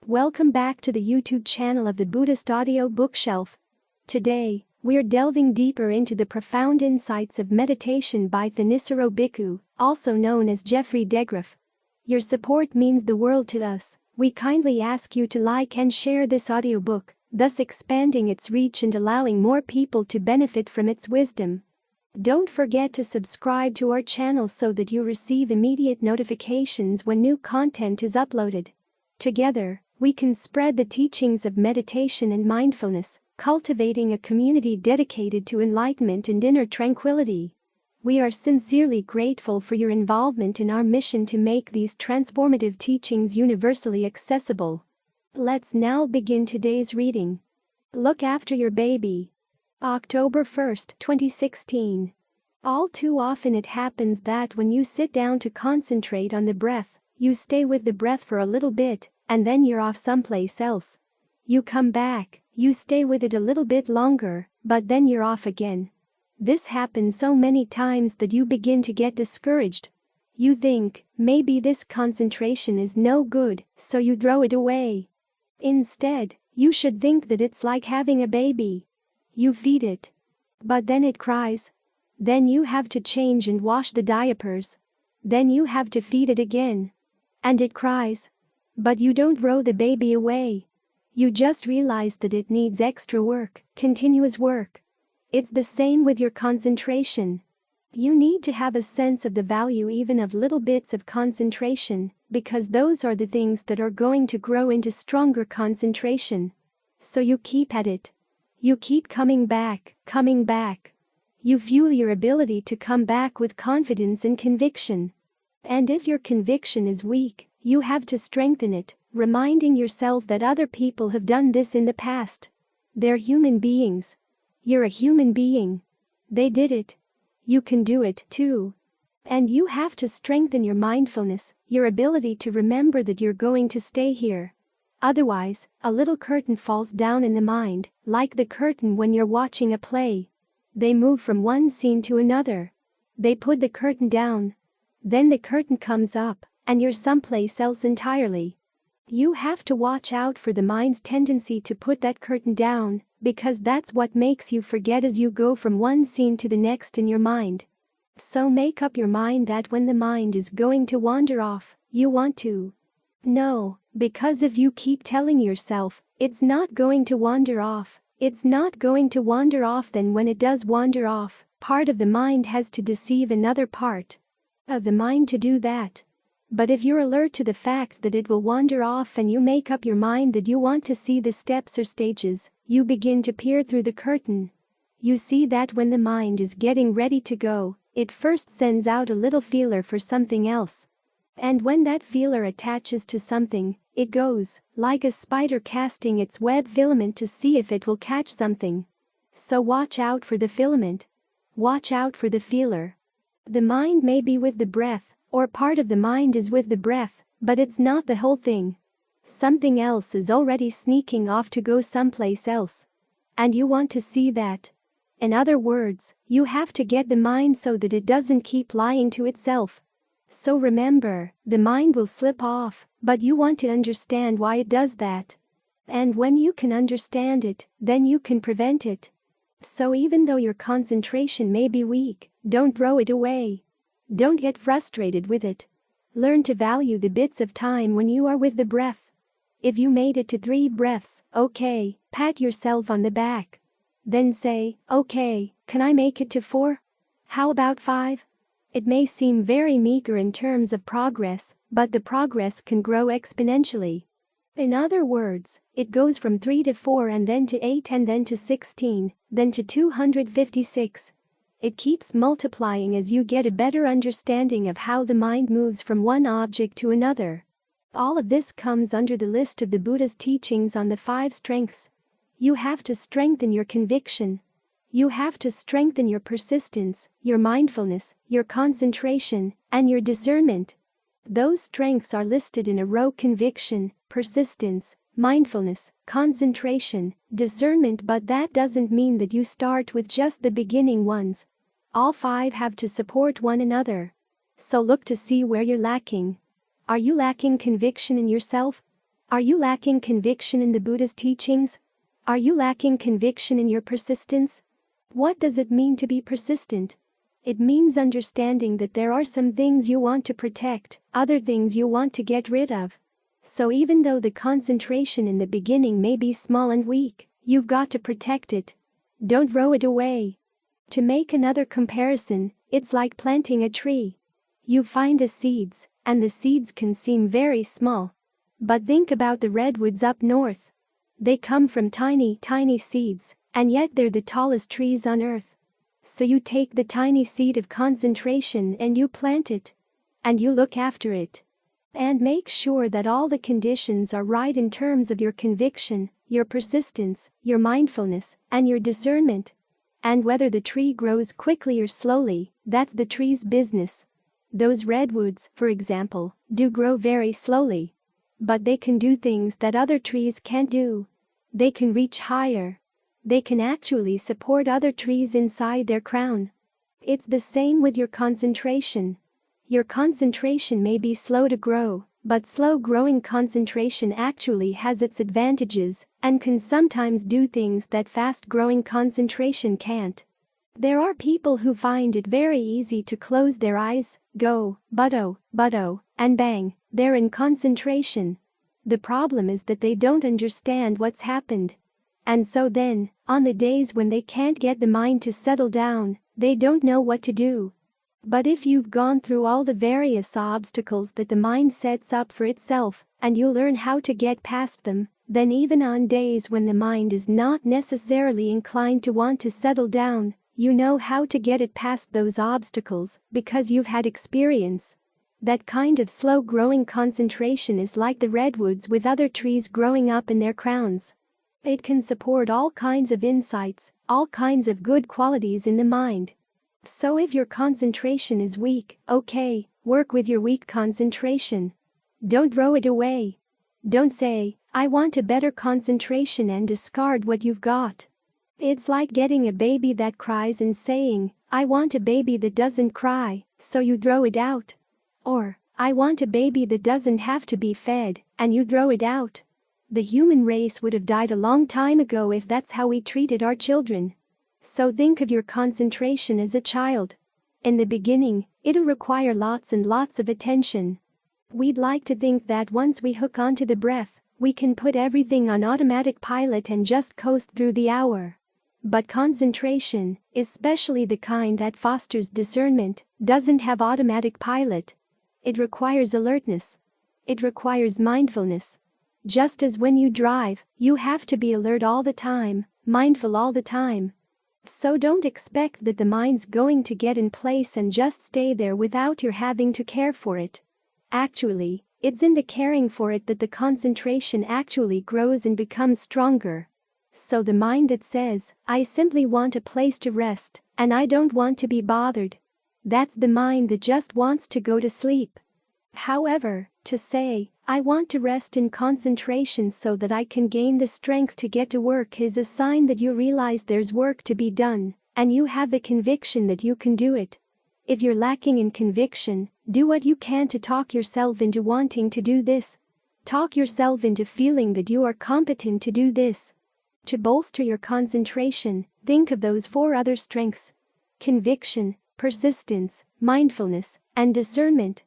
Welcome back to the YouTube channel of the Buddhist Audio Bookshelf. Today, we're delving deeper into the profound insights of meditation by Thanissaro Bhikkhu, also known as Geoffrey DeGraff. Your support means the world to us. We kindly ask you to like and share this audiobook, thus expanding its reach and allowing more people to benefit from its wisdom. Don't forget to subscribe to our channel so that you receive immediate notifications when new content is uploaded. Together, we can spread the teachings of meditation and mindfulness, cultivating a community dedicated to enlightenment and inner tranquility. We are sincerely grateful for your involvement in our mission to make these transformative teachings universally accessible. Let's now begin today's reading. Look after your baby. October 1st, 2016. All too often it happens that when you sit down to concentrate on the breath, you stay with the breath for a little bit, and then you're off someplace else. You come back, you stay with it a little bit longer, but then you're off again. This happens so many times that you begin to get discouraged. You think, maybe this concentration is no good, so you throw it away. Instead, you should think that it's like having a baby. You feed it. But then it cries. Then you have to change and wash the diapers. Then you have to feed it again. And it cries. But you don't throw the baby away. You just realize that it needs extra work, continuous work. It's the same with your concentration. You need to have a sense of the value even of little bits of concentration, because those are the things that are going to grow into stronger concentration. So you keep at it. You keep coming back, coming back. You fuel your ability to come back with confidence and conviction. And if your conviction is weak, you have to strengthen it, reminding yourself that other people have done this in the past. They're human beings. You're a human being. They did it. You can do it too. And you have to strengthen your mindfulness, your ability to remember that you're going to stay here. Otherwise, a little curtain falls down in the mind, like the curtain when you're watching a play. They move from one scene to another. They put the curtain down. Then the curtain comes up, and you're someplace else entirely. You have to watch out for the mind's tendency to put that curtain down, because that's what makes you forget as you go from one scene to the next in your mind. So make up your mind that when the mind is going to wander off, you want to know, because if you keep telling yourself, it's not going to wander off, it's not going to wander off, then when it does wander off, part of the mind has to deceive another part of the mind to do that. But if you're alert to the fact that it will wander off and you make up your mind that you want to see the steps or stages, you begin to peer through the curtain. You see that when the mind is getting ready to go, it first sends out a little feeler for something else. And when that feeler attaches to something, it goes, like a spider casting its web filament to see if it will catch something. So watch out for the filament. Watch out for the feeler. The mind may be with the breath, or part of the mind is with the breath, but it's not the whole thing. Something else is already sneaking off to go someplace else. And you want to see that. In other words, you have to get the mind so that it doesn't keep lying to itself. So remember, the mind will slip off, but you want to understand why it does that. And when you can understand it, then you can prevent it. So even though your concentration may be weak, don't throw it away. Don't get frustrated with it. Learn to value the bits of time when you are with the breath. If you made it to 3 breaths, okay, pat yourself on the back. Then say, okay, can I make it to 4? How about 5? It may seem very meager in terms of progress, but the progress can grow exponentially. In other words, it goes from 3 to 4 and then to 8 and then to 16, then to 256. It keeps multiplying as you get a better understanding of how the mind moves from one object to another. All of this comes under the list of the Buddha's teachings on the 5 strengths. You have to strengthen your conviction. You have to strengthen your persistence, your mindfulness, your concentration, and your discernment. Those strengths are listed in a row: conviction, persistence, mindfulness, concentration, discernment, but that doesn't mean that you start with just the beginning ones. All 5 have to support one another. So look to see where you're lacking. Are you lacking conviction in yourself? Are you lacking conviction in the Buddha's teachings? Are you lacking conviction in your persistence? What does it mean to be persistent? It means understanding that there are some things you want to protect, other things you want to get rid of. So even though the concentration in the beginning may be small and weak, you've got to protect it. Don't throw it away. To make another comparison, it's like planting a tree. You find the seeds, and the seeds can seem very small. But think about the redwoods up north. They come from tiny, tiny seeds, and yet they're the tallest trees on earth. So you take the tiny seed of concentration and you plant it. And you look after it. And make sure that all the conditions are right in terms of your conviction, your persistence, your mindfulness, and your discernment. And whether the tree grows quickly or slowly, that's the tree's business. Those redwoods, for example, do grow very slowly. But they can do things that other trees can't do. They can reach higher. They can actually support other trees inside their crown. It's the same with your concentration. Your concentration may be slow to grow, but slow-growing concentration actually has its advantages and can sometimes do things that fast-growing concentration can't. There are people who find it very easy to close their eyes, go, butto, and bang, they're in concentration. The problem is that they don't understand what's happened. And so then, on the days when they can't get the mind to settle down, they don't know what to do. But if you've gone through all the various obstacles that the mind sets up for itself, and you learn how to get past them, then even on days when the mind is not necessarily inclined to want to settle down, you know how to get it past those obstacles because you've had experience. That kind of slow-growing concentration is like the redwoods with other trees growing up in their crowns. It can support all kinds of insights, all kinds of good qualities in the mind. So if your concentration is weak, okay, work with your weak concentration. Don't throw it away. Don't say, I want a better concentration and discard what you've got. It's like getting a baby that cries and saying, I want a baby that doesn't cry, so you throw it out. Or, I want a baby that doesn't have to be fed, and you throw it out. The human race would have died a long time ago if that's how we treated our children. So think of your concentration as a child. In the beginning, it'll require lots and lots of attention. We'd like to think that once we hook onto the breath, we can put everything on automatic pilot and just coast through the hour. But concentration, especially the kind that fosters discernment, doesn't have automatic pilot. It requires alertness. It requires mindfulness. Just as when you drive, you have to be alert all the time, mindful all the time. So don't expect that the mind's going to get in place and just stay there without your having to care for it. Actually, it's in the caring for it that the concentration actually grows and becomes stronger. So the mind that says, I simply want a place to rest, and I don't want to be bothered. That's the mind that just wants to go to sleep. However, to say, I want to rest in concentration so that I can gain the strength to get to work is a sign that you realize there's work to be done, and you have the conviction that you can do it. If you're lacking in conviction, do what you can to talk yourself into wanting to do this. Talk yourself into feeling that you are competent to do this. To bolster your concentration, think of those 4 other strengths: conviction, persistence, mindfulness, and discernment.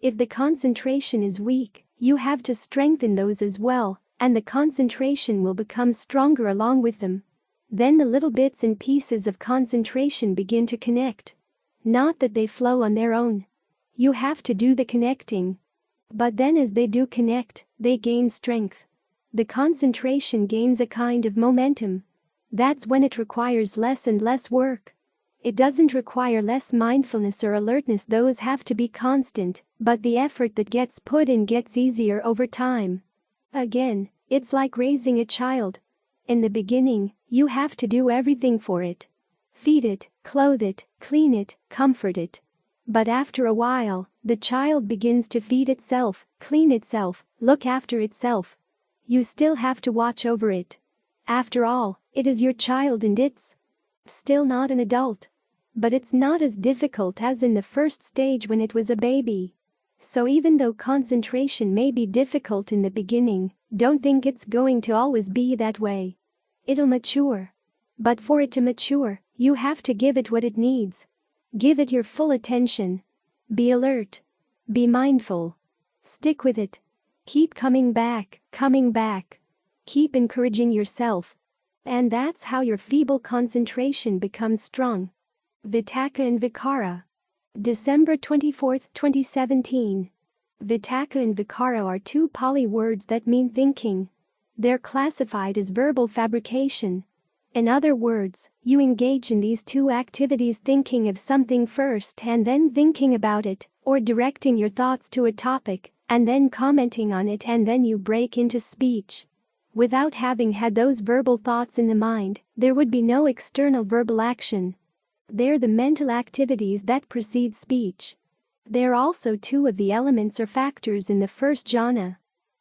If the concentration is weak, you have to strengthen those as well, and the concentration will become stronger along with them. Then the little bits and pieces of concentration begin to connect. Not that they flow on their own. You have to do the connecting. But then as they do connect, they gain strength. The concentration gains a kind of momentum. That's when it requires less and less work. It doesn't require less mindfulness or alertness, those have to be constant, but the effort that gets put in gets easier over time. Again, it's like raising a child. In the beginning, you have to do everything for it. Feed it, clothe it, clean it, comfort it. But after a while, the child begins to feed itself, clean itself, look after itself. You still have to watch over it. After all, it is your child and it's still not an adult. But it's not as difficult as in the first stage when it was a baby. So even though concentration may be difficult in the beginning, Don't think it's going to always be that way. It'll mature. But for it to mature, you have to give it what it needs. Give it your full attention. Be alert. Be mindful. Stick with it. Keep coming back, coming back. Keep encouraging yourself. And that's how your feeble concentration becomes strong. Vitakka and Vikara. December 24, 2017. Vitakka and Vikara are two Pali words that mean thinking. They're classified as verbal fabrication. In other words, you engage in these two activities, thinking of something first and then thinking about it, or directing your thoughts to a topic, and then commenting on it, and then you break into speech. Without having had those verbal thoughts in the mind, there would be no external verbal action. They're the mental activities that precede speech. They're also two of the elements or factors in the first jhana.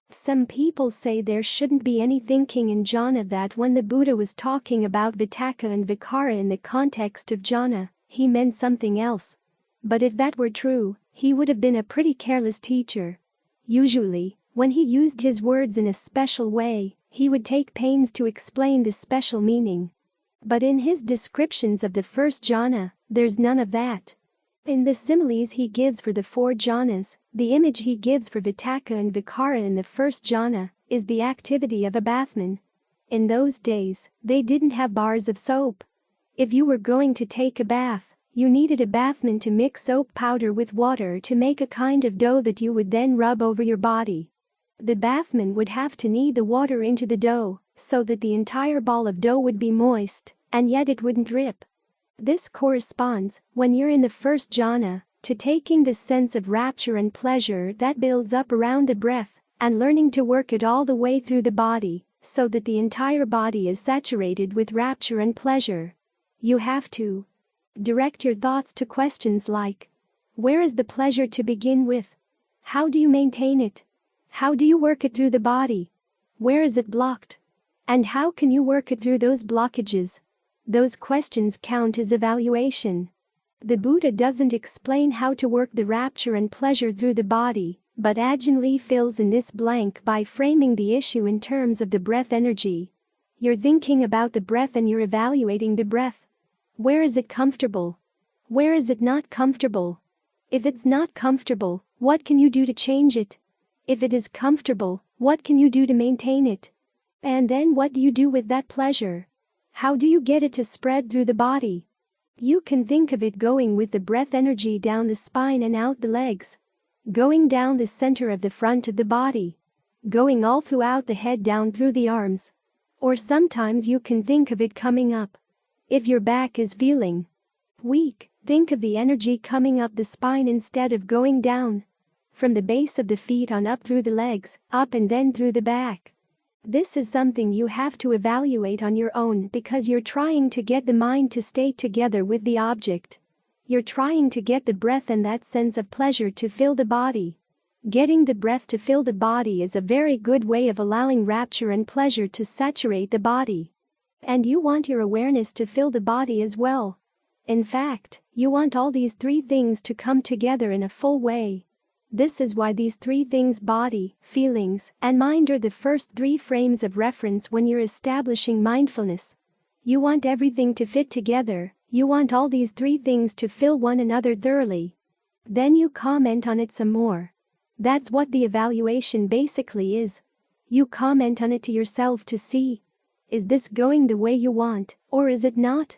Some people say there shouldn't be any thinking in jhana, that when the Buddha was talking about vitakka and vikara in the context of jhana, he meant something else. But if that were true, he would have been a pretty careless teacher. Usually, when he used his words in a special way, he would take pains to explain the special meaning. But in his descriptions of the first jhana, there's none of that. In the similes he gives for the four jhanas, the image he gives for vitakka and vikara in the first jhana is the activity of a bathman. In those days, they didn't have bars of soap. If you were going to take a bath, you needed a bathman to mix soap powder with water to make a kind of dough that you would then rub over your body. The bathman would have to knead the water into the dough so that the entire ball of dough would be moist, and yet it wouldn't drip. This corresponds, when you're in the first jhana, to taking the sense of rapture and pleasure that builds up around the breath and learning to work it all the way through the body so that the entire body is saturated with rapture and pleasure. You have to direct your thoughts to questions like, where is the pleasure to begin with? How do you maintain it? How do you work it through the body? Where is it blocked? And how can you work it through those blockages? Those questions count as evaluation. The Buddha doesn't explain how to work the rapture and pleasure through the body, but Ajahn Lee fills in this blank by framing the issue in terms of the breath energy. You're thinking about the breath and you're evaluating the breath. Where is it comfortable? Where is it not comfortable? If it's not comfortable, what can you do to change it? If it is comfortable, what can you do to maintain it? And then what do you do with that pleasure? How do you get it to spread through the body? You can think of it going with the breath energy down the spine and out the legs, going down the center of the front of the body, going all throughout the head down through the arms. Or sometimes you can think of it coming up. If your back is feeling weak, think of the energy coming up the spine instead of going down. From the base of the feet on up through the legs, up and then through the back. This is something you have to evaluate on your own because you're trying to get the mind to stay together with the object. You're trying to get the breath and that sense of pleasure to fill the body. Getting the breath to fill the body is a very good way of allowing rapture and pleasure to saturate the body. And you want your awareness to fill the body as well. In fact, you want all these three things to come together in a full way. This is why these three things, body, feelings, and mind, are the first three frames of reference when you're establishing mindfulness. You want everything to fit together, you want all these three things to fill one another thoroughly. Then you comment on it some more. That's what the evaluation basically is. You comment on it to yourself to see, is this going the way you want, or is it not?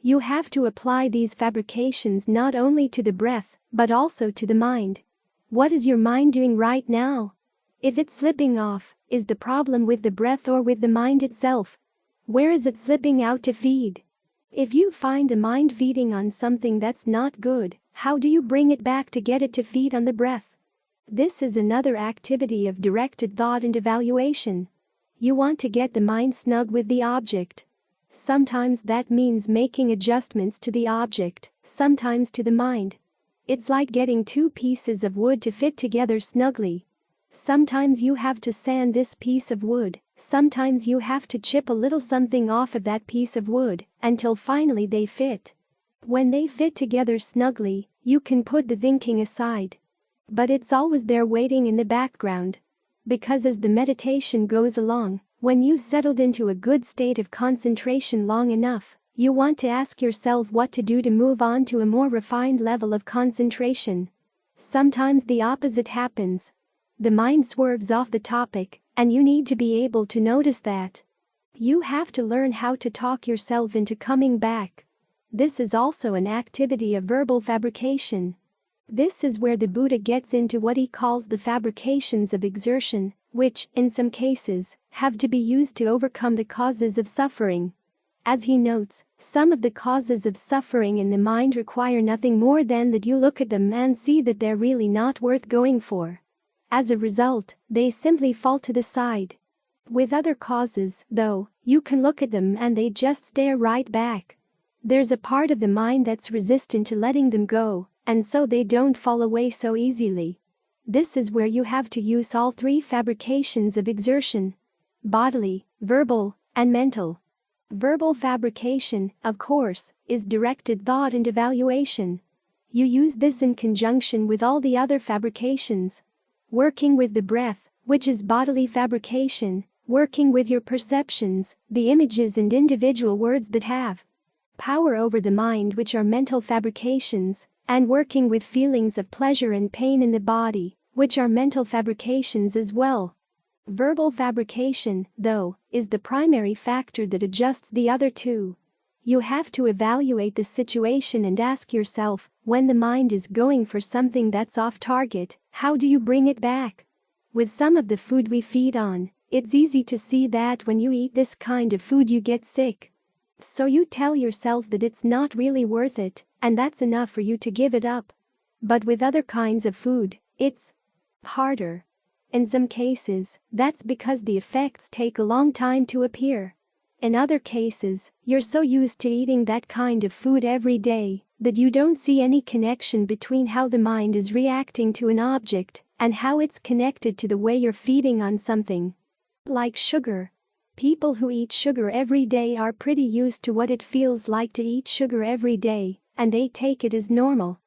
You have to apply these fabrications not only to the breath, but also to the mind. What is your mind doing right now? If it's slipping off, is the problem with the breath or with the mind itself? Where is it slipping out to feed? If you find the mind feeding on something that's not good, how do you bring it back to get it to feed on the breath? This is another activity of directed thought and evaluation. You want to get the mind snug with the object. Sometimes that means making adjustments to the object, sometimes to the mind. It's like getting two pieces of wood to fit together snugly. Sometimes you have to sand this piece of wood, sometimes you have to chip a little something off of that piece of wood, until finally they fit. When they fit together snugly, you can put the thinking aside. But it's always there waiting in the background. Because as the meditation goes along, when you settled into a good state of concentration long enough, you want to ask yourself what to do to move on to a more refined level of concentration. Sometimes the opposite happens. The mind swerves off the topic, and you need to be able to notice that. You have to learn how to talk yourself into coming back. This is also an activity of verbal fabrication. This is where the Buddha gets into what he calls the fabrications of exertion, which, in some cases, have to be used to overcome the causes of suffering. As he notes, some of the causes of suffering in the mind require nothing more than that you look at them and see that they're really not worth going for. As a result, they simply fall to the side. With other causes, though, you can look at them and they just stare right back. There's a part of the mind that's resistant to letting them go, and so they don't fall away so easily. This is where you have to use all three fabrications of exertion: bodily, verbal, and mental. Verbal fabrication, of course, is directed thought and evaluation. You use this in conjunction with all the other fabrications. Working with the breath, which is bodily fabrication, working with your perceptions, the images and individual words that have power over the mind, which are mental fabrications, and working with feelings of pleasure and pain in the body, which are mental fabrications as well. Verbal fabrication, though, is the primary factor that adjusts the other two. You have to evaluate the situation and ask yourself, when the mind is going for something that's off target, how do you bring it back? With some of the food we feed on, it's easy to see that when you eat this kind of food you get sick. So you tell yourself that it's not really worth it, and that's enough for you to give it up. But with other kinds of food, it's harder. In some cases, that's because the effects take a long time to appear. In other cases, you're so used to eating that kind of food every day that you don't see any connection between how the mind is reacting to an object and how it's connected to the way you're feeding on something. Like sugar. People who eat sugar every day are pretty used to what it feels like to eat sugar every day, and they take it as normal.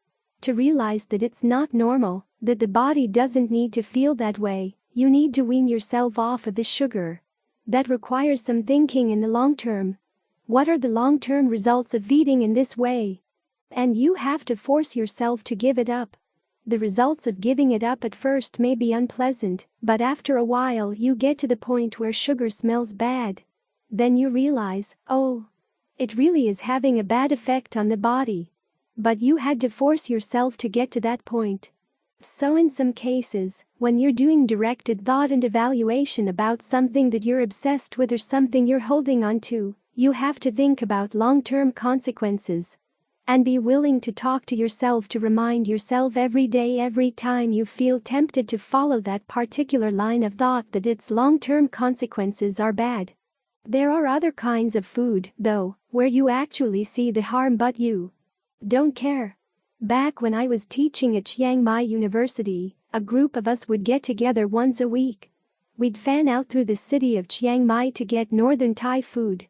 To realize that it's not normal, that the body doesn't need to feel that way, you need to wean yourself off of the sugar. That requires some thinking in the long term. What are the long-term results of eating in this way? And you have to force yourself to give it up. The results of giving it up at first may be unpleasant, but after a while you get to the point where sugar smells bad. Then you realize, oh, it really is having a bad effect on the body. But you had to force yourself to get to that point. So in some cases, when you're doing directed thought and evaluation about something that you're obsessed with or something you're holding on to, you have to think about long-term consequences. And be willing to talk to yourself to remind yourself every day, every time you feel tempted to follow that particular line of thought, that its long-term consequences are bad. There are other kinds of food, though, where you actually see the harm but you don't care. Back when I was teaching at Chiang Mai University, a group of us would get together once a week. We'd fan out through the city of Chiang Mai to get northern Thai food.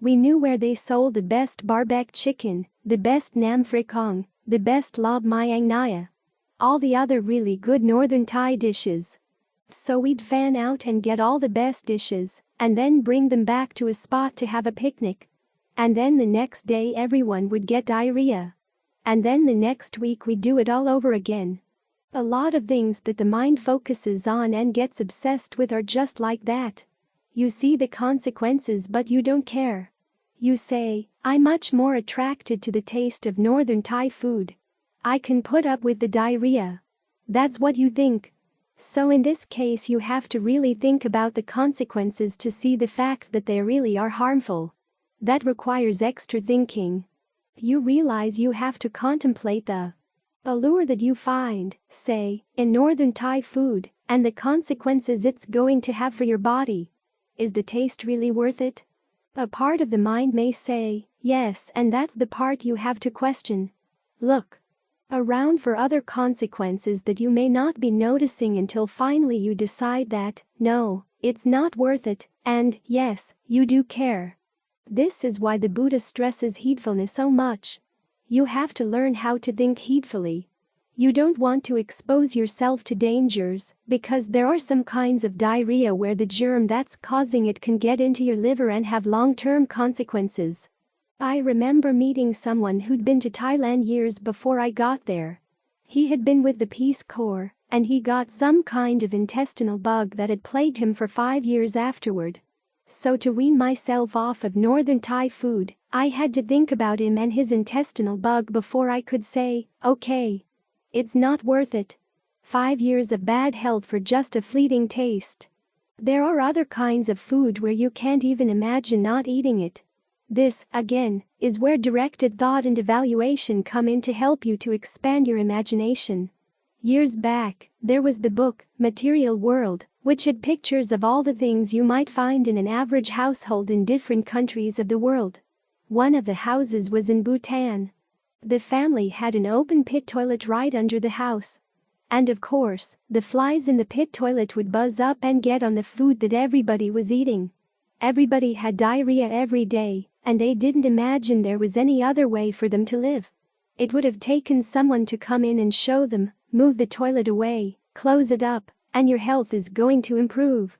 We knew where they sold the best barbecue chicken, the best nam phri kong, the best lob mai ang naya, all the other really good northern Thai dishes. So we'd fan out and get all the best dishes, and then bring them back to a spot to have a picnic. And then the next day everyone would get diarrhea. And then the next week we'd do it all over again. A lot of things that the mind focuses on and gets obsessed with are just like that. You see the consequences but you don't care. You say, I'm much more attracted to the taste of northern Thai food. I can put up with the diarrhea. That's what you think. So in this case you have to really think about the consequences to see the fact that they really are harmful. That requires extra thinking. You realize you have to contemplate the allure that you find, say, in northern Thai food, and the consequences it's going to have for your body. Is the taste really worth it? A part of the mind may say, yes, and that's the part you have to question. Look around for other consequences that you may not be noticing until finally you decide that, no, it's not worth it, and, yes, you do care. This is why the Buddha stresses heedfulness so much. You have to learn how to think heedfully. You don't want to expose yourself to dangers because there are some kinds of diarrhea where the germ that's causing it can get into your liver and have long-term consequences. I remember meeting someone who'd been to Thailand years before I got there. He had been with the Peace Corps, and he got some kind of intestinal bug that had plagued him for 5 years afterward. So to wean myself off of northern Thai food, I had to think about him and his intestinal bug before I could say, okay, it's not worth it. 5 years of bad health for just a fleeting taste. There are other kinds of food where you can't even imagine not eating it. This, again, is where directed thought and evaluation come in to help you to expand your imagination. Years back, there was the book, Material World, which had pictures of all the things you might find in an average household in different countries of the world. One of the houses was in Bhutan. The family had an open pit toilet right under the house. And of course, the flies in the pit toilet would buzz up and get on the food that everybody was eating. Everybody had diarrhea every day, and they didn't imagine there was any other way for them to live. It would have taken someone to come in and show them, move the toilet away, close it up, and your health is going to improve.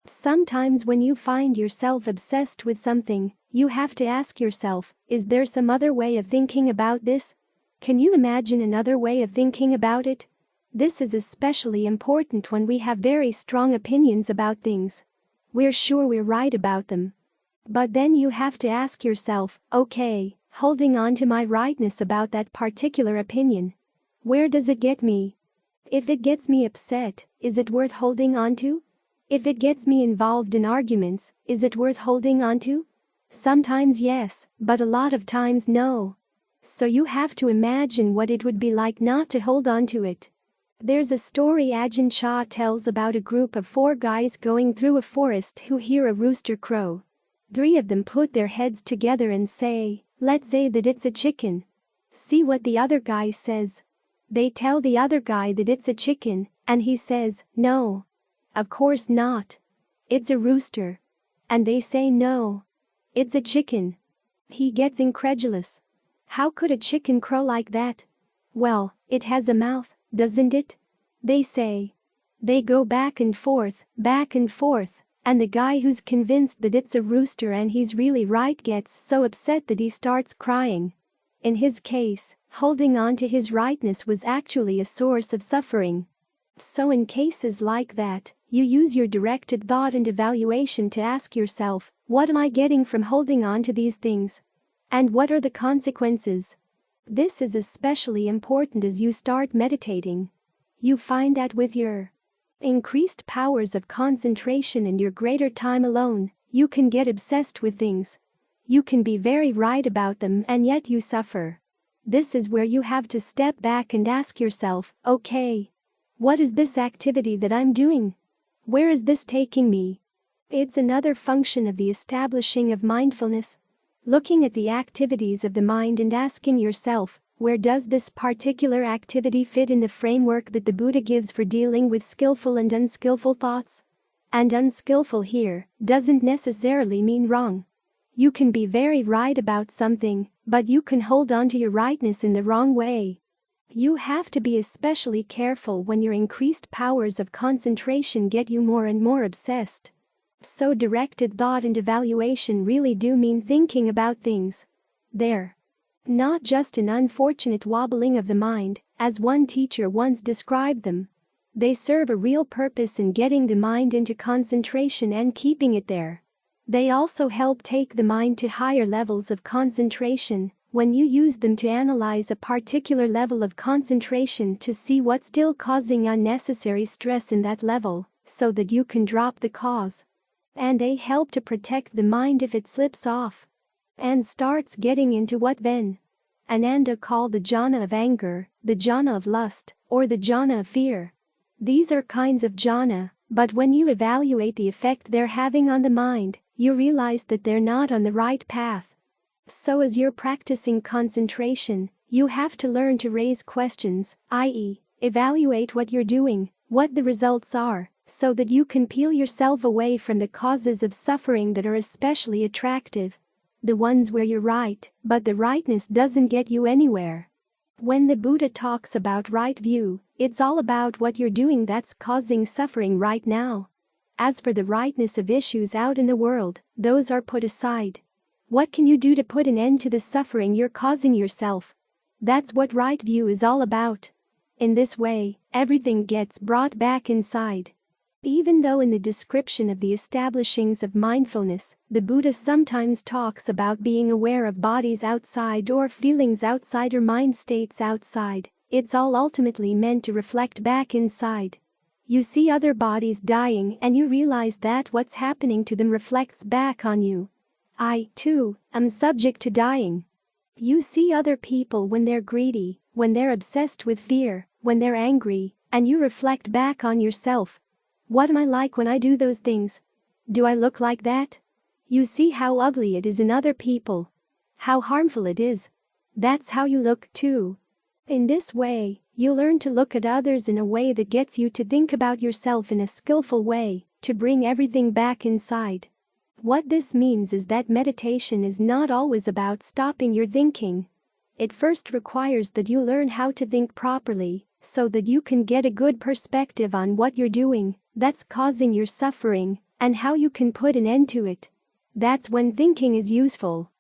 Sometimes when you find yourself obsessed with something, you have to ask yourself, is there some other way of thinking about this? Can you imagine another way of thinking about it? This is especially important when we have very strong opinions about things. We're sure we're right about them. But then you have to ask yourself, okay, holding on to my rightness about that particular opinion, where does it get me? If it gets me upset, is it worth holding on to? If it gets me involved in arguments, is it worth holding on to? Sometimes yes, but a lot of times no. So you have to imagine what it would be like not to hold on to it. There's a story Ajahn Chah tells about a group of 4 guys going through a forest who hear a rooster crow. 3 of them put their heads together and say, let's say that it's a chicken. See what the other guy says. They tell the other guy that it's a chicken, and he says, no. Of course not. It's a rooster. And they say no. It's a chicken. He gets incredulous. How could a chicken crow like that? Well, it has a mouth, doesn't it? They say. They go back and forth, and the guy who's convinced that it's a rooster and he's really right gets so upset that he starts crying. In his case, holding on to his rightness was actually a source of suffering. So in cases like that, you use your directed thought and evaluation to ask yourself, what am I getting from holding on to these things? And what are the consequences? This is especially important as you start meditating. You find that with your increased powers of concentration and your greater time alone, you can get obsessed with things. You can be very right about them and yet you suffer. This is where you have to step back and ask yourself, okay, what is this activity that I'm doing? Where is this taking me? It's another function of the establishing of mindfulness. Looking at the activities of the mind and asking yourself, where does this particular activity fit in the framework that the Buddha gives for dealing with skillful and unskillful thoughts? And unskillful here doesn't necessarily mean wrong. You can be very right about something, but you can hold on to your rightness in the wrong way. You have to be especially careful when your increased powers of concentration get you more and more obsessed. So directed thought and evaluation really do mean thinking about things. They're not just an unfortunate wobbling of the mind, as one teacher once described them. They serve a real purpose in getting the mind into concentration and keeping it there. They also help take the mind to higher levels of concentration when you use them to analyze a particular level of concentration to see what's still causing unnecessary stress in that level, so that you can drop the cause. And they help to protect the mind if it slips off and starts getting into what Ven Ananda called the jhana of anger, the jhana of lust, or the jhana of fear. These are kinds of jhana, but when you evaluate the effect they're having on the mind, you realize that they're not on the right path. So as you're practicing concentration, you have to learn to raise questions, i.e., evaluate what you're doing, what the results are, so that you can peel yourself away from the causes of suffering that are especially attractive. The ones where you're right, but the rightness doesn't get you anywhere. When the Buddha talks about right view, it's all about what you're doing that's causing suffering right now. As for the rightness of issues out in the world, those are put aside. What can you do to put an end to the suffering you're causing yourself? That's what right view is all about. In this way, everything gets brought back inside. Even though in the description of the establishings of mindfulness, the Buddha sometimes talks about being aware of bodies outside or feelings outside or mind states outside, it's all ultimately meant to reflect back inside. You see other bodies dying and you realize that what's happening to them reflects back on you. I, too, am subject to dying. You see other people when they're greedy, when they're obsessed with fear, when they're angry, and you reflect back on yourself. What am I like when I do those things? Do I look like that? You see how ugly it is in other people. How harmful it is. That's how you look too. In this way, you learn to look at others in a way that gets you to think about yourself in a skillful way, to bring everything back inside. What this means is that meditation is not always about stopping your thinking. It first requires that you learn how to think properly, so that you can get a good perspective on what you're doing that's causing your suffering, and how you can put an end to it. That's when thinking is useful.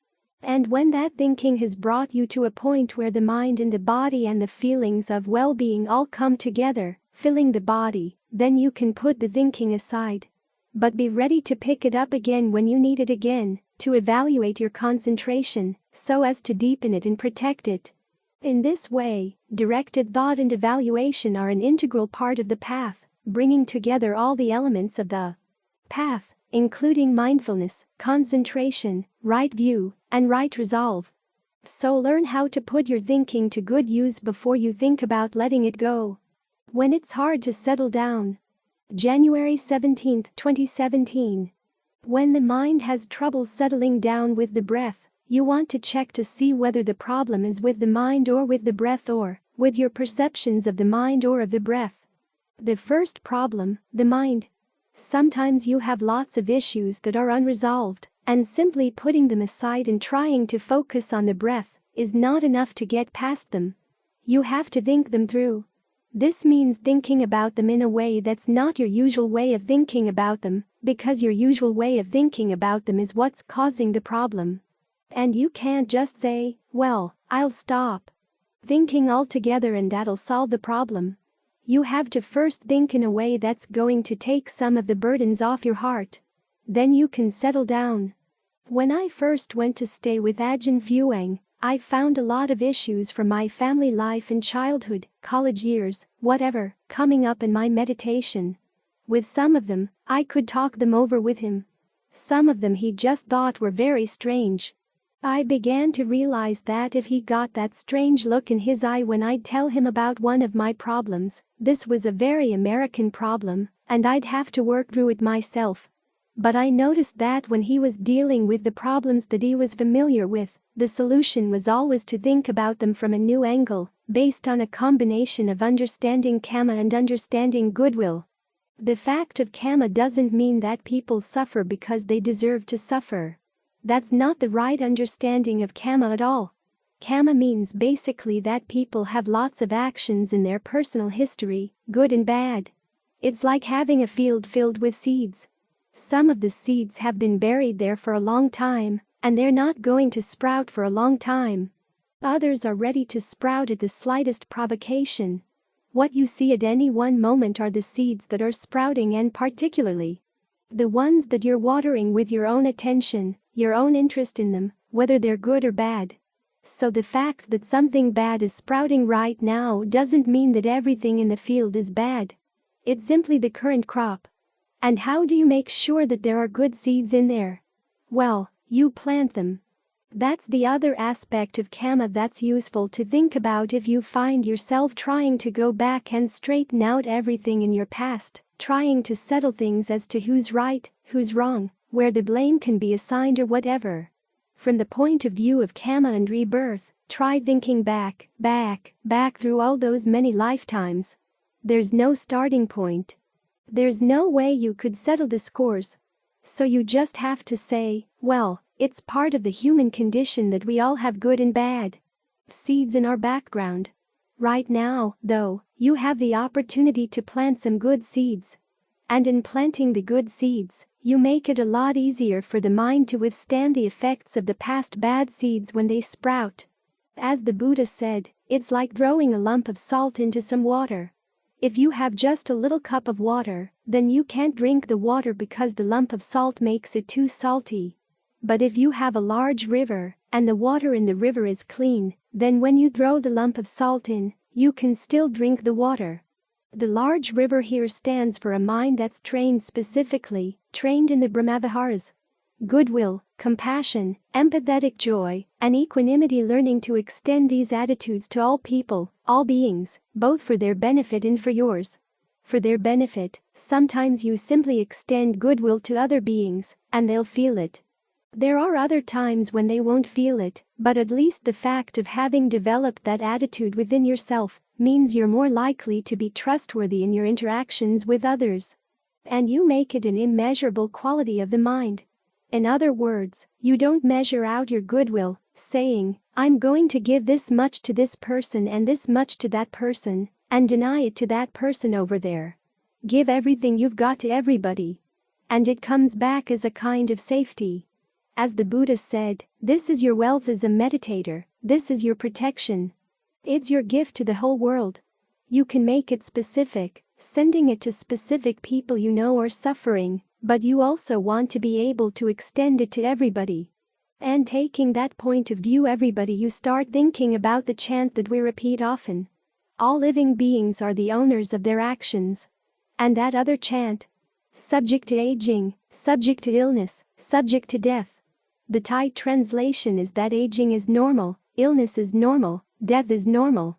And when that thinking has brought you to a point where the mind and the body and the feelings of well-being all come together, filling the body, then you can put the thinking aside. But be ready to pick it up again when you need it again, to evaluate your concentration, so as to deepen it and protect it. In this way, directed thought and evaluation are an integral part of the path, bringing together all the elements of the path, including mindfulness, concentration, right view, and right resolve. So learn how to put your thinking to good use before you think about letting it go. When it's hard to settle down. January 17, 2017. When the mind has trouble settling down with the breath, you want to check to see whether the problem is with the mind or with the breath or with your perceptions of the mind or of the breath. The first problem, the mind. Sometimes you have lots of issues that are unresolved, and simply putting them aside and trying to focus on the breath is not enough to get past them. You have to think them through. This means thinking about them in a way that's not your usual way of thinking about them, because your usual way of thinking about them is what's causing the problem. And you can't just say, well, I'll stop thinking altogether and that'll solve the problem. You have to first think in a way that's going to take some of the burdens off your heart. Then you can settle down. When I first went to stay with Ajahn Fuang, I found a lot of issues from my family life and childhood, college years, whatever, coming up in my meditation. With some of them, I could talk them over with him. Some of them he just thought were very strange. I began to realize that if he got that strange look in his eye when I'd tell him about one of my problems, this was a very American problem, and I'd have to work through it myself. But I noticed that when he was dealing with the problems that he was familiar with, the solution was always to think about them from a new angle, based on a combination of understanding karma and understanding goodwill. The fact of karma doesn't mean that people suffer because they deserve to suffer. That's not the right understanding of karma at all. Karma means basically that people have lots of actions in their personal history, good and bad. It's like having a field filled with seeds. Some of the seeds have been buried there for a long time, and they're not going to sprout for a long time. Others are ready to sprout at the slightest provocation. What you see at any one moment are the seeds that are sprouting, and particularly the ones that you're watering with your own attention, your own interest in them, whether they're good or bad. So the fact that something bad is sprouting right now doesn't mean that everything in the field is bad. It's simply the current crop. And how do you make sure that there are good seeds in there? Well, you plant them. That's the other aspect of karma that's useful to think about if you find yourself trying to go back and straighten out everything in your past, trying to settle things as to who's right, who's wrong, where the blame can be assigned or whatever. From the point of view of karma and rebirth, try thinking back through all those many lifetimes. There's no starting point. There's no way you could settle the scores. So you just have to say, well, it's part of the human condition that we all have good and bad. seeds in our background. Right now, though, you have the opportunity to plant some good seeds. And in planting the good seeds, you make it a lot easier for the mind to withstand the effects of the past bad seeds when they sprout. As the Buddha said, it's like throwing a lump of salt into some water. If you have just a little cup of water, then you can't drink the water because the lump of salt makes it too salty. But if you have a large river, and the water in the river is clean, then when you throw the lump of salt in, you can still drink the water. The large river here stands for a mind that's trained specifically, trained in the Brahmaviharas. Goodwill, compassion, empathetic joy, and equanimity, learning to extend these attitudes to all people, all beings, both for their benefit and for yours. For their benefit, sometimes you simply extend goodwill to other beings, and they'll feel it. There are other times when they won't feel it, but at least the fact of having developed that attitude within yourself means you're more likely to be trustworthy in your interactions with others. And you make it an immeasurable quality of the mind. In other words, you don't measure out your goodwill, saying, I'm going to give this much to this person and this much to that person, and deny it to that person over there. Give everything you've got to everybody. And it comes back as a kind of safety. As the Buddha said, this is your wealth as a meditator, this is your protection. It's your gift to the whole world. You can make it specific, sending it to specific people you know are suffering, but you also want to be able to extend it to everybody. And taking that point of view, everybody, you start thinking about the chant that we repeat often. All living beings are the owners of their actions. And that other chant, subject to aging, subject to illness, subject to death. The Thai translation is that aging is normal, illness is normal, death is normal.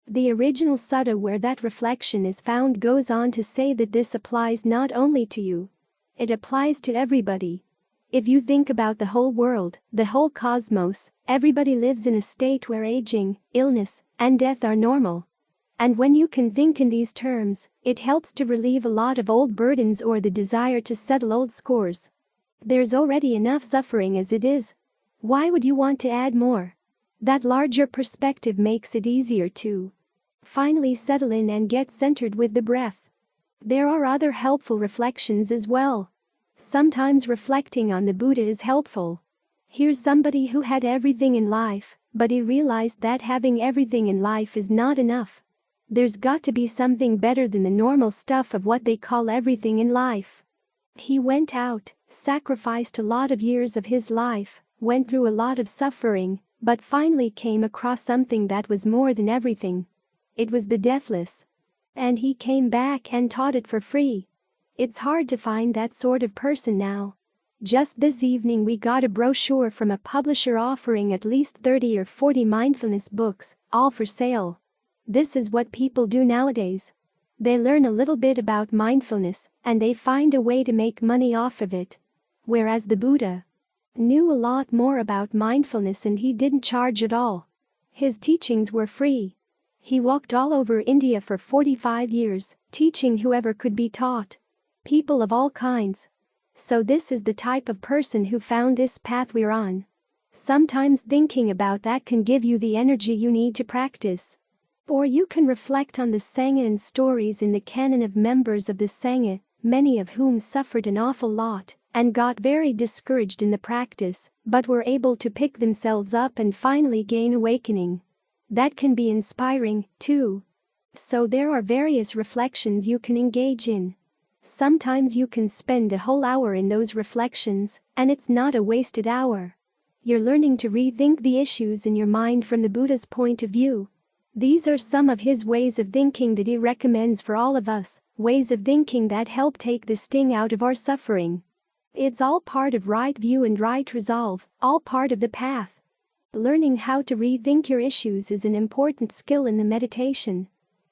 The original sutta where that reflection is found goes on to say that this applies not only to you. It applies to everybody. If you think about the whole world, the whole cosmos, everybody lives in a state where aging, illness, and death are normal. And when you can think in these terms, it helps to relieve a lot of old burdens or the desire to settle old scores. There's already enough suffering as it is. Why would you want to add more? That larger perspective makes it easier to finally settle in and get centered with the breath. There are other helpful reflections as well. Sometimes reflecting on the Buddha is helpful. Here's somebody who had everything in life, but he realized that having everything in life is not enough. There's got to be something better than the normal stuff of what they call everything in life. He went out, sacrificed a lot of years of his life, went through a lot of suffering, but finally came across something that was more than everything. It was the deathless. And he came back and taught it for free. It's hard to find that sort of person now. Just this evening we got a brochure from a publisher offering at least 30 or 40 mindfulness books, all for sale. This is what people do nowadays. They learn a little bit about mindfulness, and they find a way to make money off of it. Whereas the Buddha knew a lot more about mindfulness and he didn't charge at all. His teachings were free. He walked all over India for 45 years, teaching whoever could be taught. People of all kinds. So this is the type of person who found this path we're on. Sometimes thinking about that can give you the energy you need to practice. Or you can reflect on the Sangha and stories in the canon of members of the Sangha, many of whom suffered an awful lot and got very discouraged in the practice, but were able to pick themselves up and finally gain awakening. That can be inspiring, too. So there are various reflections you can engage in. Sometimes you can spend a whole hour in those reflections, and it's not a wasted hour. You're learning to rethink the issues in your mind from the Buddha's point of view. These are some of his ways of thinking that he recommends for all of us, ways of thinking that help take the sting out of our suffering. It's all part of right view and right resolve, all part of the path. Learning how to rethink your issues is an important skill in the meditation.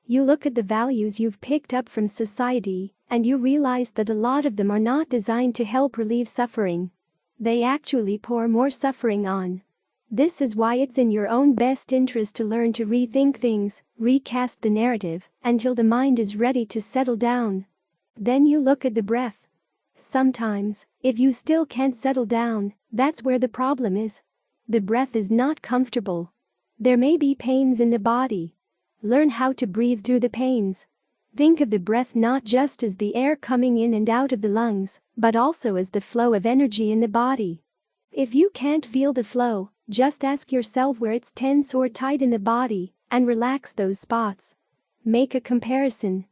You look at the values you've picked up from society, and you realize that a lot of them are not designed to help relieve suffering. They actually pour more suffering on. This is why it's in your own best interest to learn to rethink things, recast the narrative, until the mind is ready to settle down. Then you look at the breath. Sometimes, if you still can't settle down, that's where the problem is. The breath is not comfortable. There may be pains in the body. Learn how to breathe through the pains. Think of the breath not just as the air coming in and out of the lungs, but also as the flow of energy in the body. If you can't feel the flow, just ask yourself where it's tense or tight in the body, and relax those spots. Make a comparison.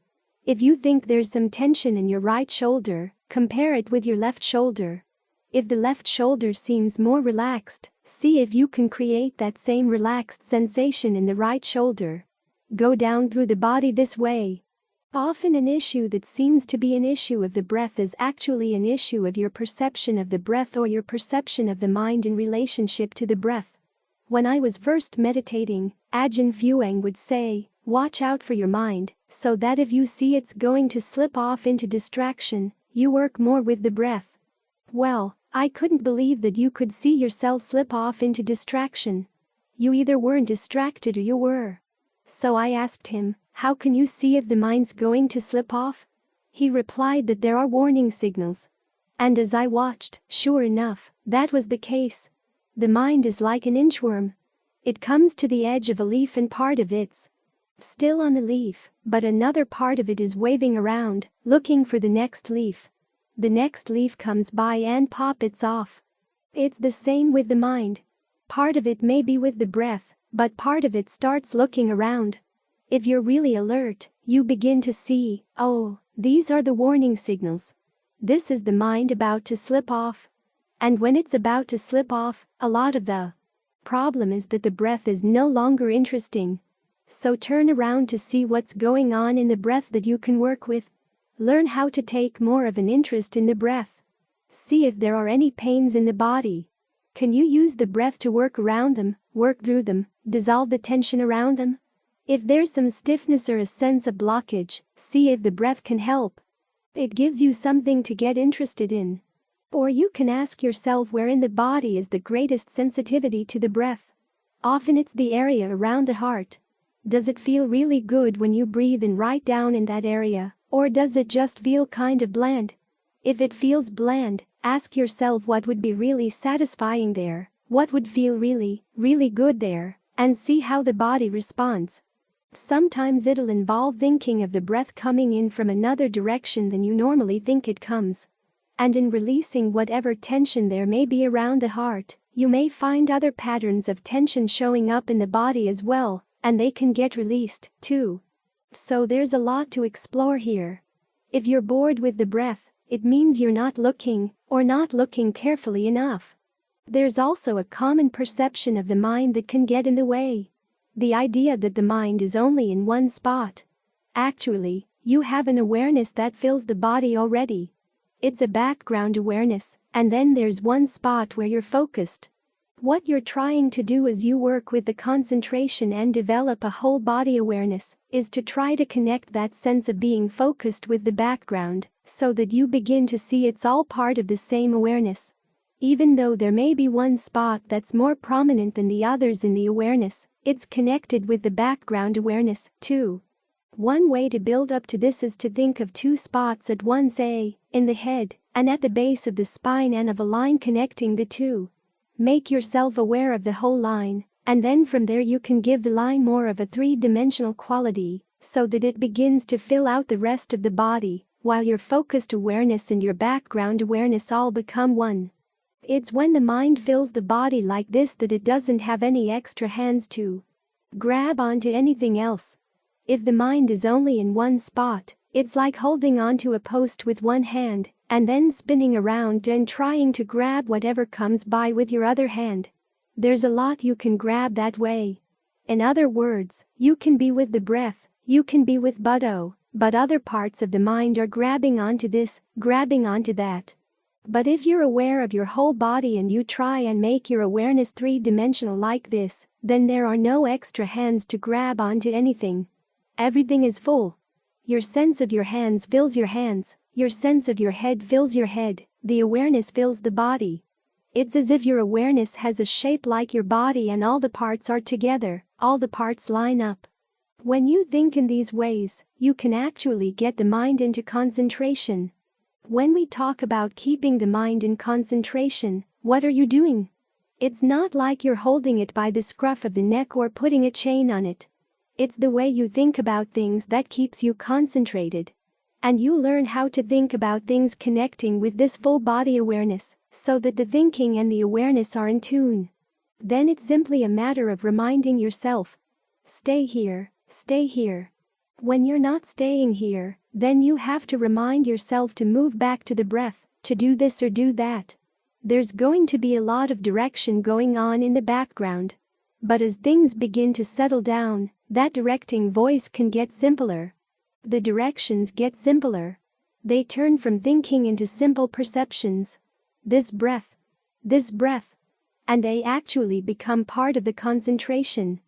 If you think there's some tension in your right shoulder, compare it with your left shoulder. If the left shoulder seems more relaxed, see if you can create that same relaxed sensation in the right shoulder. Go down through the body this way. Often an issue that seems to be an issue of the breath is actually an issue of your perception of the breath or your perception of the mind in relationship to the breath. When I was first meditating, Ajahn Fuang would say, watch out for your mind, so that if you see it's going to slip off into distraction, you work more with the breath. Well, I couldn't believe that you could see yourself slip off into distraction. You either weren't distracted or you were. So I asked him, how can you see if the mind's going to slip off? He replied that there are warning signals. And as I watched, sure enough, that was the case. The mind is like an inchworm. It comes to the edge of a leaf and part of it's still on the leaf, but another part of it is waving around, looking for the next leaf. The next leaf comes by and pop it's off. It's the same with the mind. Part of it may be with the breath, but part of it starts looking around. If you're really alert, you begin to see, oh, these are the warning signals. This is the mind about to slip off. And when it's about to slip off, a lot of the problem is that the breath is no longer interesting. So turn around to see what's going on in the breath that you can work with. Learn how to take more of an interest in the breath. See if there are any pains in the body. Can you use the breath to work around them, work through them, dissolve the tension around them? If there's some stiffness or a sense of blockage, see if the breath can help. It gives you something to get interested in. Or you can ask yourself where in the body is the greatest sensitivity to the breath. Often it's the area around the heart. Does it feel really good when you breathe in right down in that area, or does it just feel kind of bland? If it feels bland, ask yourself what would be really satisfying there, what would feel really, really good there, and see how the body responds. Sometimes it'll involve thinking of the breath coming in from another direction than you normally think it comes. And in releasing whatever tension there may be around the heart, you may find other patterns of tension showing up in the body as well, and they can get released, too. So there's a lot to explore here. If you're bored with the breath, it means you're not looking, or not looking carefully enough. There's also a common perception of the mind that can get in the way. The idea that the mind is only in one spot. Actually, you have an awareness that fills the body already. It's a background awareness, and then there's one spot where you're focused. What you're trying to do as you work with the concentration and develop a whole body awareness is to try to connect that sense of being focused with the background, so that you begin to see it's all part of the same awareness. Even though there may be one spot that's more prominent than the others in the awareness, it's connected with the background awareness, too. One way to build up to this is to think of two spots at once, in the head, and at the base of the spine, and of a line connecting the two. Make yourself aware of the whole line, and then from there you can give the line more of a three-dimensional quality, so that it begins to fill out the rest of the body, while your focused awareness and your background awareness all become one. It's when the mind fills the body like this that it doesn't have any extra hands to grab onto anything else. If the mind is only in one spot, it's like holding onto a post with one hand, and then spinning around and trying to grab whatever comes by with your other hand. There's a lot you can grab that way. In other words, you can be with the breath, you can be with Buddha, but other parts of the mind are grabbing onto this, grabbing onto that. But if you're aware of your whole body and you try and make your awareness three-dimensional like this, then there are no extra hands to grab onto anything. Everything is full. Your sense of your hands fills your hands, your sense of your head fills your head, the awareness fills the body. It's as if your awareness has a shape like your body and all the parts are together, all the parts line up. When you think in these ways, you can actually get the mind into concentration. When we talk about keeping the mind in concentration, what are you doing? It's not like you're holding it by the scruff of the neck or putting a chain on it. It's the way you think about things that keeps you concentrated. And you learn how to think about things connecting with this full body awareness, so that the thinking and the awareness are in tune. Then it's simply a matter of reminding yourself, stay here, stay here. When you're not staying here, then you have to remind yourself to move back to the breath, to do this or do that. There's going to be a lot of direction going on in the background. But as things begin to settle down, that directing voice can get simpler. The directions get simpler. They turn from thinking into simple perceptions. This breath. And they actually become part of the concentration.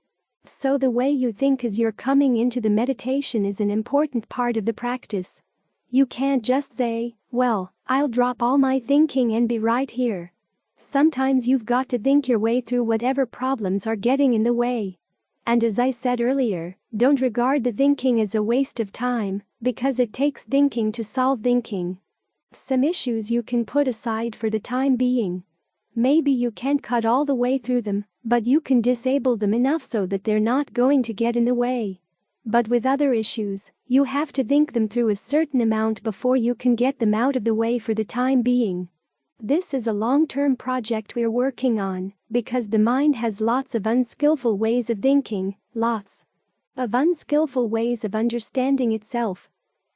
So the way you think as you're coming into the meditation is an important part of the practice. You can't just say, well, I'll drop all my thinking and be right here. Sometimes you've got to think your way through whatever problems are getting in the way. And as I said earlier, don't regard the thinking as a waste of time, because it takes thinking to solve thinking. Some issues you can put aside for the time being. Maybe you can't cut all the way through them, but you can disable them enough so that they're not going to get in the way. But with other issues, you have to think them through a certain amount before you can get them out of the way for the time being. This is a long-term project we're working on, because the mind has lots of unskillful ways of thinking, lots of unskillful ways of understanding itself.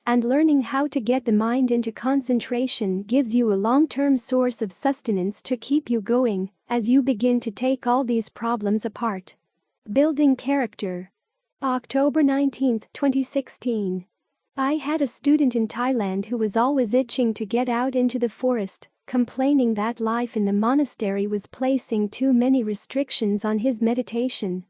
And learning how to get the mind into concentration gives you a long-term source of sustenance to keep you going as you begin to take all these problems apart. Building character. October 19, 2016. I had a student in Thailand who was always itching to get out into the forest, complaining that life in the monastery was placing too many restrictions on his meditation.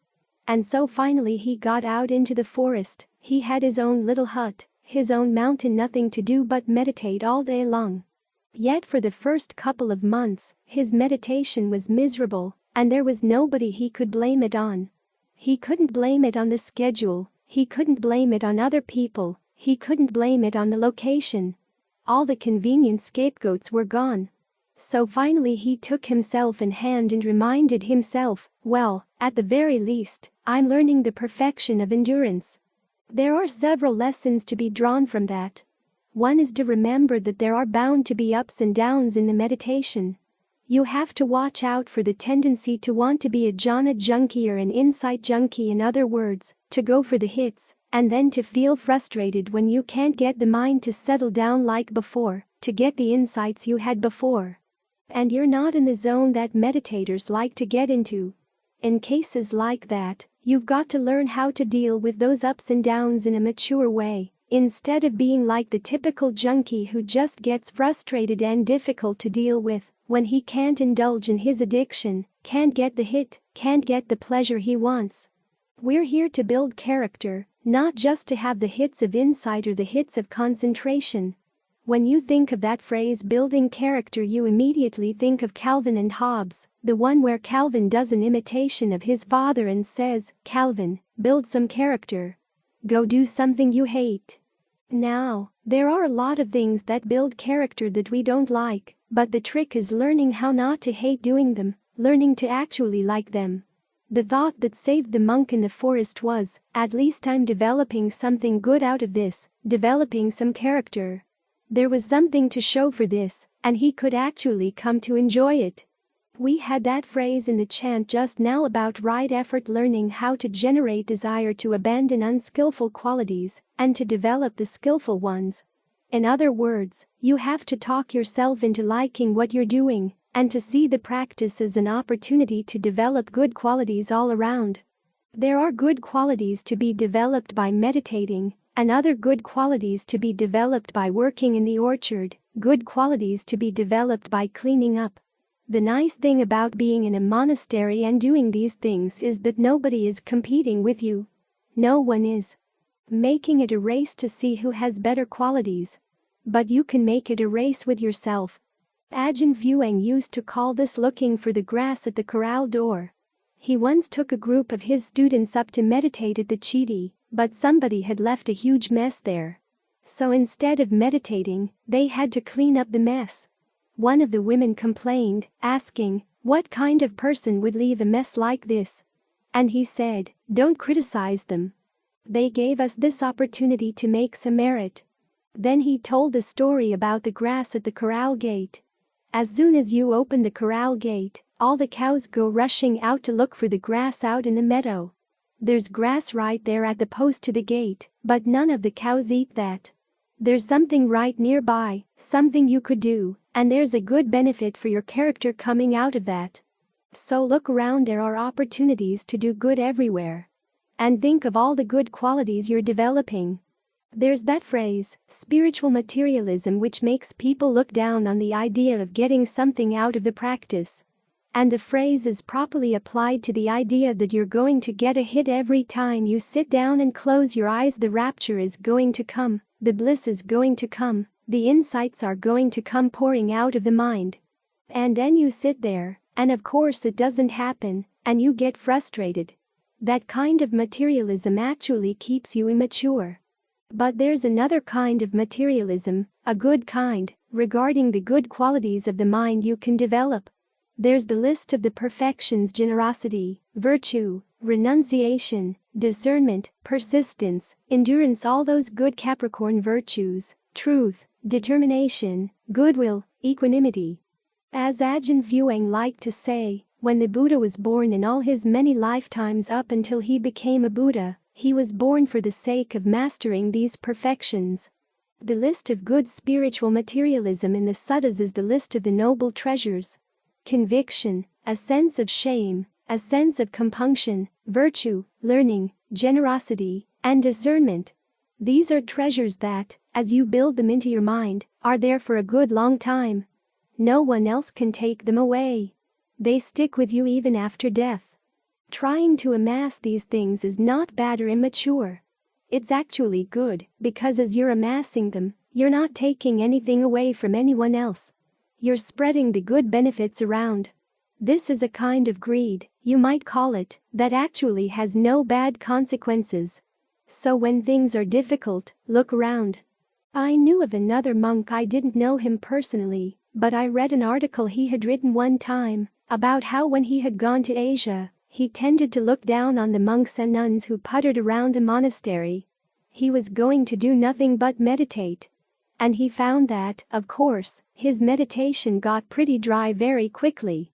And so finally he got out into the forest. He had his own little hut, his own mountain, nothing to do but meditate all day long. Yet for the first couple of months, his meditation was miserable, and there was nobody he could blame it on. He couldn't blame it on the schedule, he couldn't blame it on other people, he couldn't blame it on the location. All the convenient scapegoats were gone. So finally he took himself in hand and reminded himself, well, at the very least, I'm learning the perfection of endurance. There are several lessons to be drawn from that. One is to remember that there are bound to be ups and downs in the meditation. You have to watch out for the tendency to want to be a jhana junkie or an insight junkie, in other words, to go for the hits, and then to feel frustrated when you can't get the mind to settle down like before, to get the insights you had before. And you're not in the zone that meditators like to get into. In cases like that, you've got to learn how to deal with those ups and downs in a mature way, instead of being like the typical junkie who just gets frustrated and difficult to deal with when he can't indulge in his addiction, can't get the hit, can't get the pleasure he wants. We're here to build character, not just to have the hits of insight or the hits of concentration. When you think of that phrase building character, you immediately think of Calvin and Hobbes, the one where Calvin does an imitation of his father and says, "Calvin, build some character. Go do something you hate." Now, there are a lot of things that build character that we don't like, but the trick is learning how not to hate doing them, learning to actually like them. The thought that saved the monk in the forest was, at least I'm developing something good out of this, developing some character. There was something to show for this, and he could actually come to enjoy it. We had that phrase in the chant just now about right effort, learning how to generate desire to abandon unskillful qualities and to develop the skillful ones. In other words, you have to talk yourself into liking what you're doing and to see the practice as an opportunity to develop good qualities all around. There are good qualities to be developed by meditating, and other good qualities to be developed by working in the orchard, good qualities to be developed by cleaning up. The nice thing about being in a monastery and doing these things is that nobody is competing with you. No one is making it a race to see who has better qualities. But you can make it a race with yourself. Ajahn Fuang used to call this looking for the grass at the corral door. He once took a group of his students up to meditate at the chiti, but somebody had left a huge mess there. So instead of meditating, they had to clean up the mess. One of the women complained, asking, What kind of person would leave a mess like this? And he said, don't criticize them. They gave us this opportunity to make some merit. Then he told the story about the grass at the corral gate. As soon as you open the corral gate, all the cows go rushing out to look for the grass out in the meadow. There's grass right there at the post to the gate, but none of the cows eat that. There's something right nearby, something you could do, and there's a good benefit for your character coming out of that. So look around, there are opportunities to do good everywhere. And think of all the good qualities you're developing. There's that phrase, spiritual materialism, which makes people look down on the idea of getting something out of the practice. And the phrase is properly applied to the idea that you're going to get a hit every time you sit down and close your eyes. The rapture is going to come, the bliss is going to come, the insights are going to come pouring out of the mind. And then you sit there, and of course it doesn't happen, and you get frustrated. That kind of materialism actually keeps you immature. But there's another kind of materialism, a good kind, regarding the good qualities of the mind you can develop. There's the list of the perfections: generosity, virtue, renunciation, discernment, persistence, endurance, all those good Capricorn virtues, truth, determination, goodwill, equanimity. As Ajahn Fuang liked to say, when the Buddha was born in all his many lifetimes up until he became a Buddha, he was born for the sake of mastering these perfections. The list of good spiritual materialism in the suttas is the list of the noble treasures. Conviction, a sense of shame, a sense of compunction, virtue, learning, generosity, and discernment. These are treasures that, as you build them into your mind, are there for a good long time. No one else can take them away. They stick with you even after death. Trying to amass these things is not bad or immature. It's actually good, because as you're amassing them, you're not taking anything away from anyone else. You're spreading the good benefits around. This is a kind of greed, you might call it, that actually has no bad consequences. So when things are difficult, look around. I knew of another monk, I didn't know him personally, but I read an article he had written one time about how when he had gone to Asia, he tended to look down on the monks and nuns who puttered around the monastery. He was going to do nothing but meditate. And he found that, of course, his meditation got pretty dry very quickly.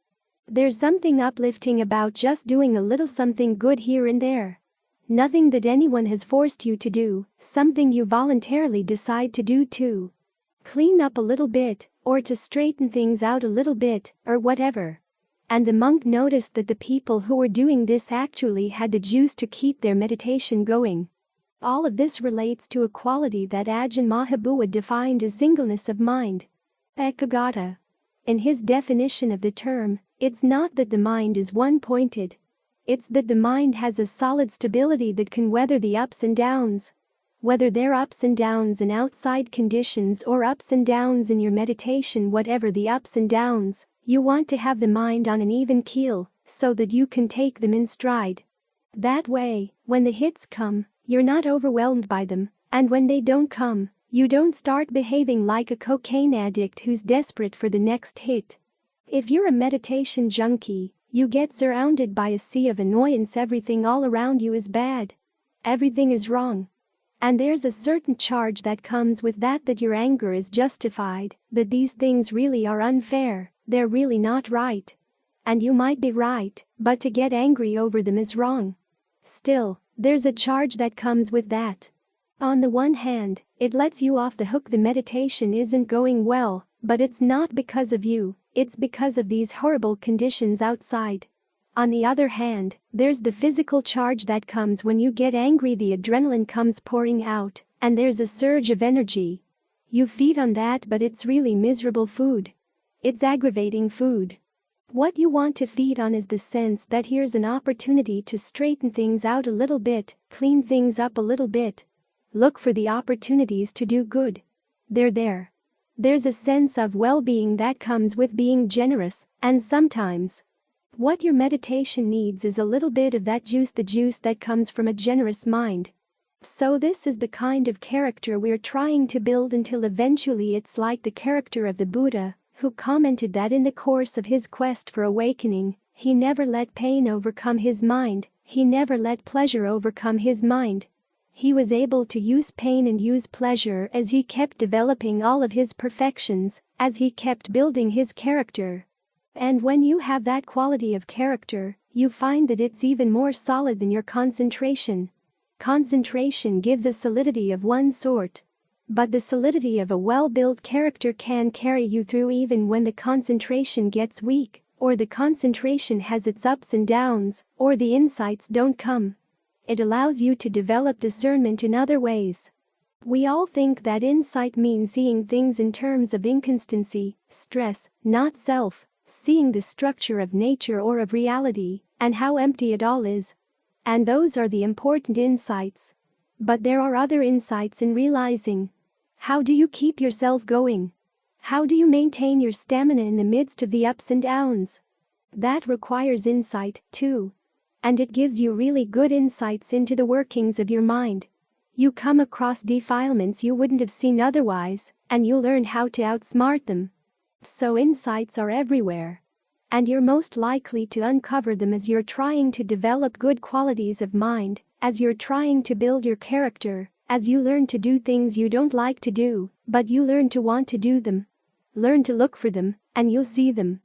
There's something uplifting about just doing a little something good here and there. Nothing that anyone has forced you to do, something you voluntarily decide to do too. Clean up a little bit, or to straighten things out a little bit, or whatever. And the monk noticed that the people who were doing this actually had the juice to keep their meditation going. All of this relates to a quality that Ajahn Mahabua defined as singleness of mind. Ekaggata. In his definition of the term, it's not that the mind is one-pointed. It's that the mind has a solid stability that can weather the ups and downs. Whether they're ups and downs in outside conditions or ups and downs in your meditation, whatever the ups and downs, you want to have the mind on an even keel, so that you can take them in stride. That way, when the hits come, you're not overwhelmed by them, and when they don't come, you don't start behaving like a cocaine addict who's desperate for the next hit. If you're a meditation junkie, you get surrounded by a sea of annoyance. Everything all around you is bad. Everything is wrong. And there's a certain charge that comes with that your anger is justified, that these things really are unfair, they're really not right. And you might be right, but to get angry over them is wrong. Still, there's a charge that comes with that. On the one hand, it lets you off the hook. The meditation isn't going well, but it's not because of you, it's because of these horrible conditions outside. On the other hand, there's the physical charge that comes when you get angry. The adrenaline comes pouring out, and there's a surge of energy. You feed on that, but it's really miserable food. It's aggravating food. What you want to feed on is the sense that here's an opportunity to straighten things out a little bit, clean things up a little bit. Look for the opportunities to do good. They're there. There's a sense of well-being that comes with being generous, and sometimes what your meditation needs is a little bit of that juice, the juice that comes from a generous mind. So this is the kind of character we're trying to build until eventually it's like the character of the Buddha, who commented that in the course of his quest for awakening, he never let pain overcome his mind, he never let pleasure overcome his mind. He was able to use pain and use pleasure as he kept developing all of his perfections, as he kept building his character. And when you have that quality of character, you find that it's even more solid than your concentration. Concentration gives a solidity of one sort. But the solidity of a well-built character can carry you through even when the concentration gets weak, or the concentration has its ups and downs, or the insights don't come. It allows you to develop discernment in other ways. We all think that insight means seeing things in terms of inconstancy, stress, not self, seeing the structure of nature or of reality, and how empty it all is. And those are the important insights. But there are other insights in realizing. How do you keep yourself going? How do you maintain your stamina in the midst of the ups and downs? That requires insight, too. And it gives you really good insights into the workings of your mind. You come across defilements you wouldn't have seen otherwise, and you learn how to outsmart them. So insights are everywhere. And you're most likely to uncover them as you're trying to develop good qualities of mind, as you're trying to build your character, as you learn to do things you don't like to do, but you learn to want to do them. Learn to look for them, and you'll see them.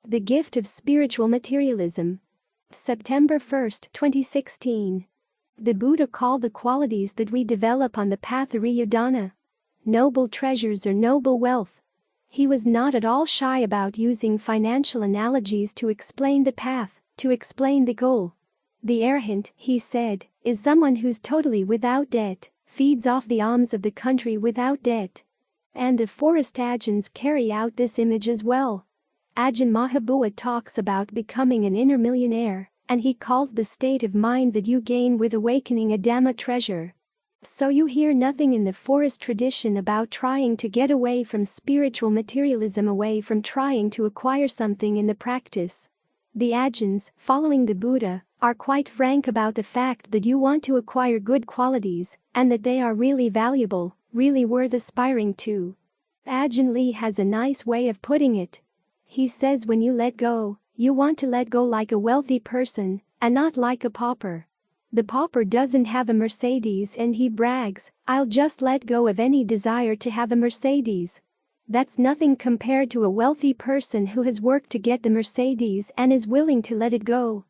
The Gift of Spiritual Materialism. September 1, 2016. The Buddha called the qualities that we develop on the path Dana, noble treasures or noble wealth. He was not at all shy about using financial analogies to explain the path, to explain the goal. The arhat, he said, is someone who's totally without debt, feeds off the alms of the country without debt. And the forest Ajahns carry out this image as well. Ajahn Mahabua talks about becoming an inner millionaire, and he calls the state of mind that you gain with awakening a Dhamma treasure. So you hear nothing in the forest tradition about trying to get away from spiritual materialism, away from trying to acquire something in the practice. The Ajahns, following the Buddha, are quite frank about the fact that you want to acquire good qualities, and that they are really valuable, really worth aspiring to. Ajahn Lee has a nice way of putting it. He says when you let go, you want to let go like a wealthy person, and not like a pauper. The pauper doesn't have a Mercedes and he brags, "I'll just let go of any desire to have a Mercedes." That's nothing compared to a wealthy person who has worked to get the Mercedes and is willing to let it go.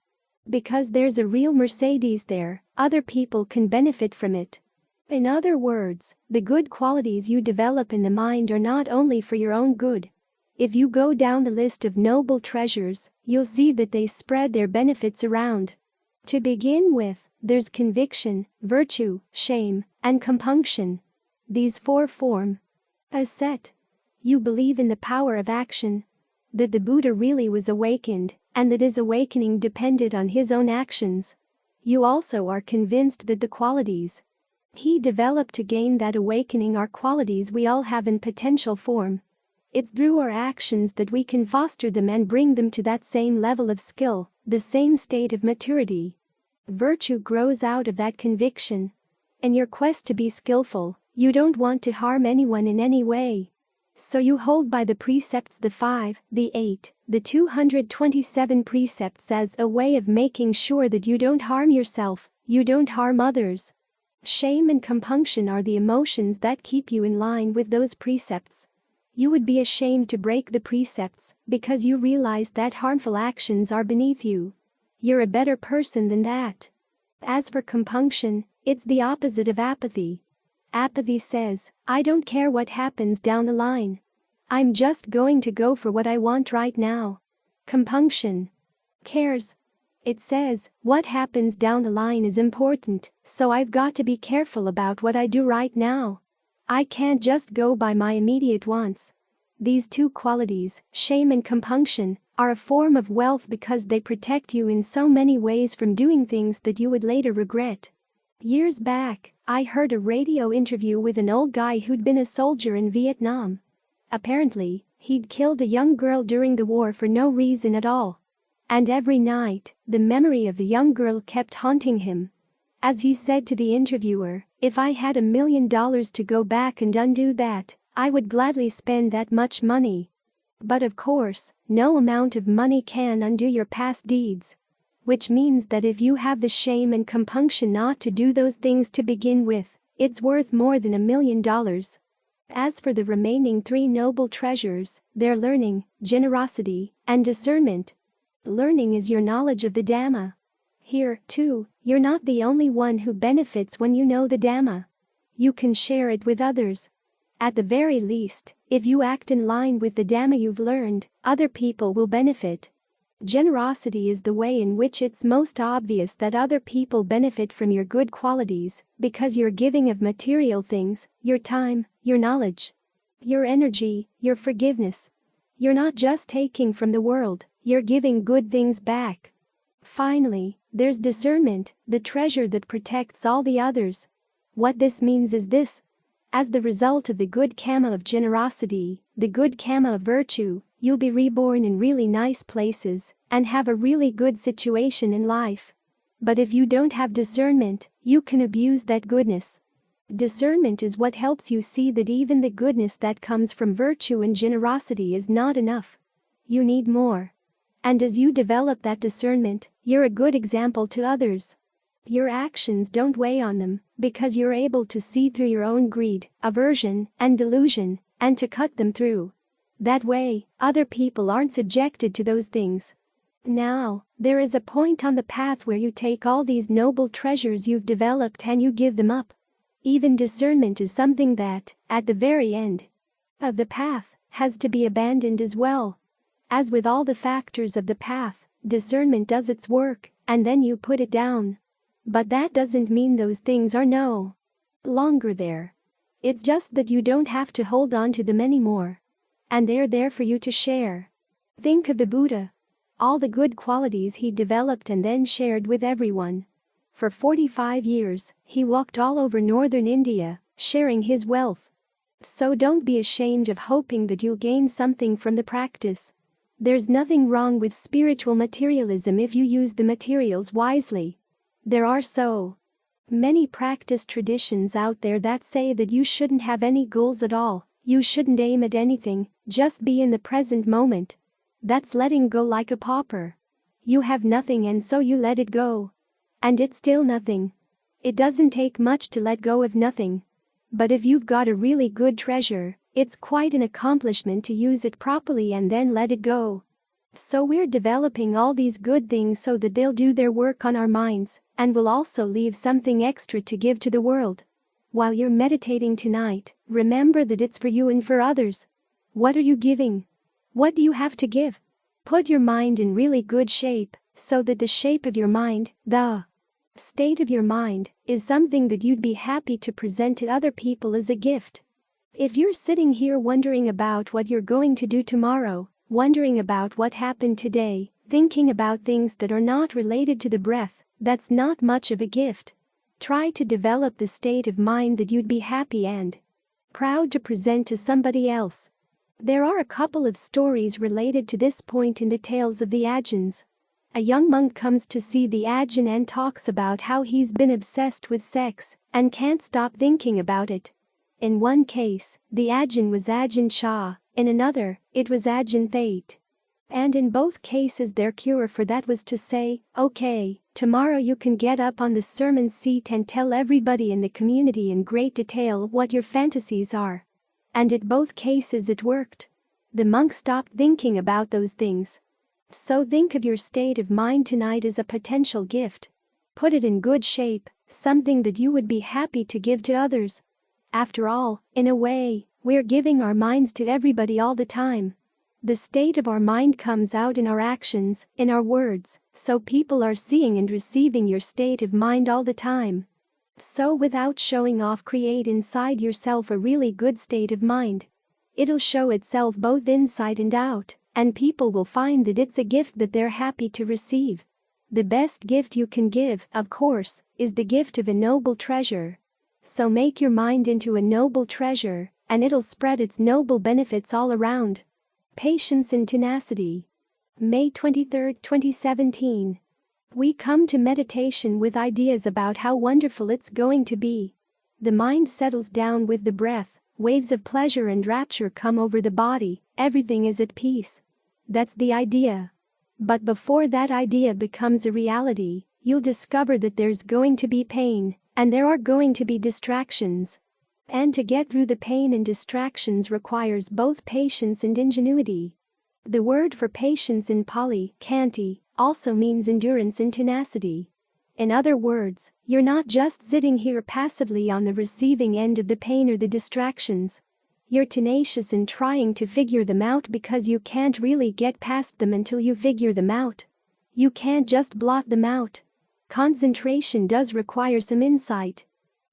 Because there's a real Mercedes there, other people can benefit from it. In other words, the good qualities you develop in the mind are not only for your own good. If you go down the list of noble treasures, you'll see that they spread their benefits around. To begin with, there's conviction, virtue, shame, and compunction. These four form a set. You believe in the power of action, that the Buddha really was awakened, and that his awakening depended on his own actions. You also are convinced that the qualities he developed to gain that awakening are qualities we all have in potential form. It's through our actions that we can foster them and bring them to that same level of skill, the same state of maturity. Virtue grows out of that conviction. In your quest to be skillful, you don't want to harm anyone in any way. So you hold by the precepts, the 5, the 8, the 227 precepts as a way of making sure that you don't harm yourself, you don't harm others. Shame and compunction are the emotions that keep you in line with those precepts. You would be ashamed to break the precepts because you realize that harmful actions are beneath you. You're a better person than that. As for compunction, it's the opposite of apathy. Apathy says, "I don't care what happens down the line. I'm just going to go for what I want right now." Compunction cares. It says, "What happens down the line is important, so I've got to be careful about what I do right now. I can't just go by my immediate wants." These two qualities, shame and compunction, are a form of wealth because they protect you in so many ways from doing things that you would later regret. Years back, I heard a radio interview with an old guy who'd been a soldier in Vietnam. Apparently, he'd killed a young girl during the war for no reason at all. And every night, the memory of the young girl kept haunting him. As he said to the interviewer, "If I had $1 million to go back and undo that, I would gladly spend that much money." But of course, no amount of money can undo your past deeds. Which means that if you have the shame and compunction not to do those things to begin with, it's worth more than $1 million. As for the remaining 3 noble treasures, they're learning, generosity, and discernment. Learning is your knowledge of the Dhamma. Here, too, you're not the only one who benefits when you know the Dhamma. You can share it with others. At the very least, if you act in line with the Dhamma you've learned, other people will benefit. Generosity is the way in which it's most obvious that other people benefit from your good qualities, because you're giving of material things, your time, your knowledge, your energy, your forgiveness. You're not just taking from the world, you're giving good things back. Finally, there's discernment, the treasure that protects all the others. What this means is this. As the result of the good karma of generosity, the good karma of virtue, you'll be reborn in really nice places and have a really good situation in life. But if you don't have discernment, you can abuse that goodness. Discernment is what helps you see that even the goodness that comes from virtue and generosity is not enough. You need more. And as you develop that discernment, you're a good example to others. Your actions don't weigh on them because you're able to see through your own greed, aversion, and delusion, and to cut them through. That way, other people aren't subjected to those things. Now, there is a point on the path where you take all these noble treasures you've developed and you give them up. Even discernment is something that, at the very end of the path, has to be abandoned as well. As with all the factors of the path, discernment does its work, and then you put it down. But that doesn't mean those things are no longer there. It's just that you don't have to hold on to them anymore. And they're there for you to share. Think of the Buddha. All the good qualities he developed and then shared with everyone. For 45 years, he walked all over northern India, sharing his wealth. So don't be ashamed of hoping that you'll gain something from the practice. There's nothing wrong with spiritual materialism if you use the materials wisely. There are so many practice traditions out there that say that you shouldn't have any goals at all, you shouldn't aim at anything, just be in the present moment. That's letting go like a pauper. You have nothing and so you let it go. And it's still nothing. It doesn't take much to let go of nothing. But if you've got a really good treasure, it's quite an accomplishment to use it properly and then let it go. So we're developing all these good things so that they'll do their work on our minds, and will also leave something extra to give to the world. While you're meditating tonight, remember that it's for you and for others. What are you giving? What do you have to give? Put your mind in really good shape, so that the shape of your mind, the state of your mind, is something that you'd be happy to present to other people as a gift. If you're sitting here wondering about what you're going to do tomorrow, wondering about what happened today, thinking about things that are not related to the breath, that's not much of a gift. Try to develop the state of mind that you'd be happy and proud to present to somebody else. There are a couple of stories related to this point in the tales of the Ajahns. A young monk comes to see the Ajahn and talks about how he's been obsessed with sex and can't stop thinking about it. In one case, the Ajahn was Ajahn Shah, in another, it was Ajahn Thate. And in both cases their cure for that was to say, okay, tomorrow you can get up on the sermon seat and tell everybody in the community in great detail what your fantasies are. And in both cases it worked. The monk stopped thinking about those things. So think of your state of mind tonight as a potential gift. Put it in good shape, something that you would be happy to give to others. After all, in a way, we're giving our minds to everybody all the time. The state of our mind comes out in our actions, in our words, so people are seeing and receiving your state of mind all the time. So without showing off, create inside yourself a really good state of mind. It'll show itself both inside and out, and people will find that it's a gift that they're happy to receive. The best gift you can give, of course, is the gift of a noble treasure. So make your mind into a noble treasure, and it'll spread its noble benefits all around. Patience and tenacity. May 23, 2017. We come to meditation with ideas about how wonderful it's going to be. The mind settles down with the breath, Waves of pleasure and rapture come over the body, everything is at peace. That's the idea. But before that idea becomes a reality, you'll discover that there's going to be pain, and there are going to be distractions. And to get through the pain and distractions requires both patience and ingenuity. The word for patience in Pali, khanti, also means endurance and tenacity. In other words, you're not just sitting here passively on the receiving end of the pain or the distractions. You're tenacious in trying to figure them out because you can't really get past them until you figure them out. You can't just blot them out. Concentration does require some insight.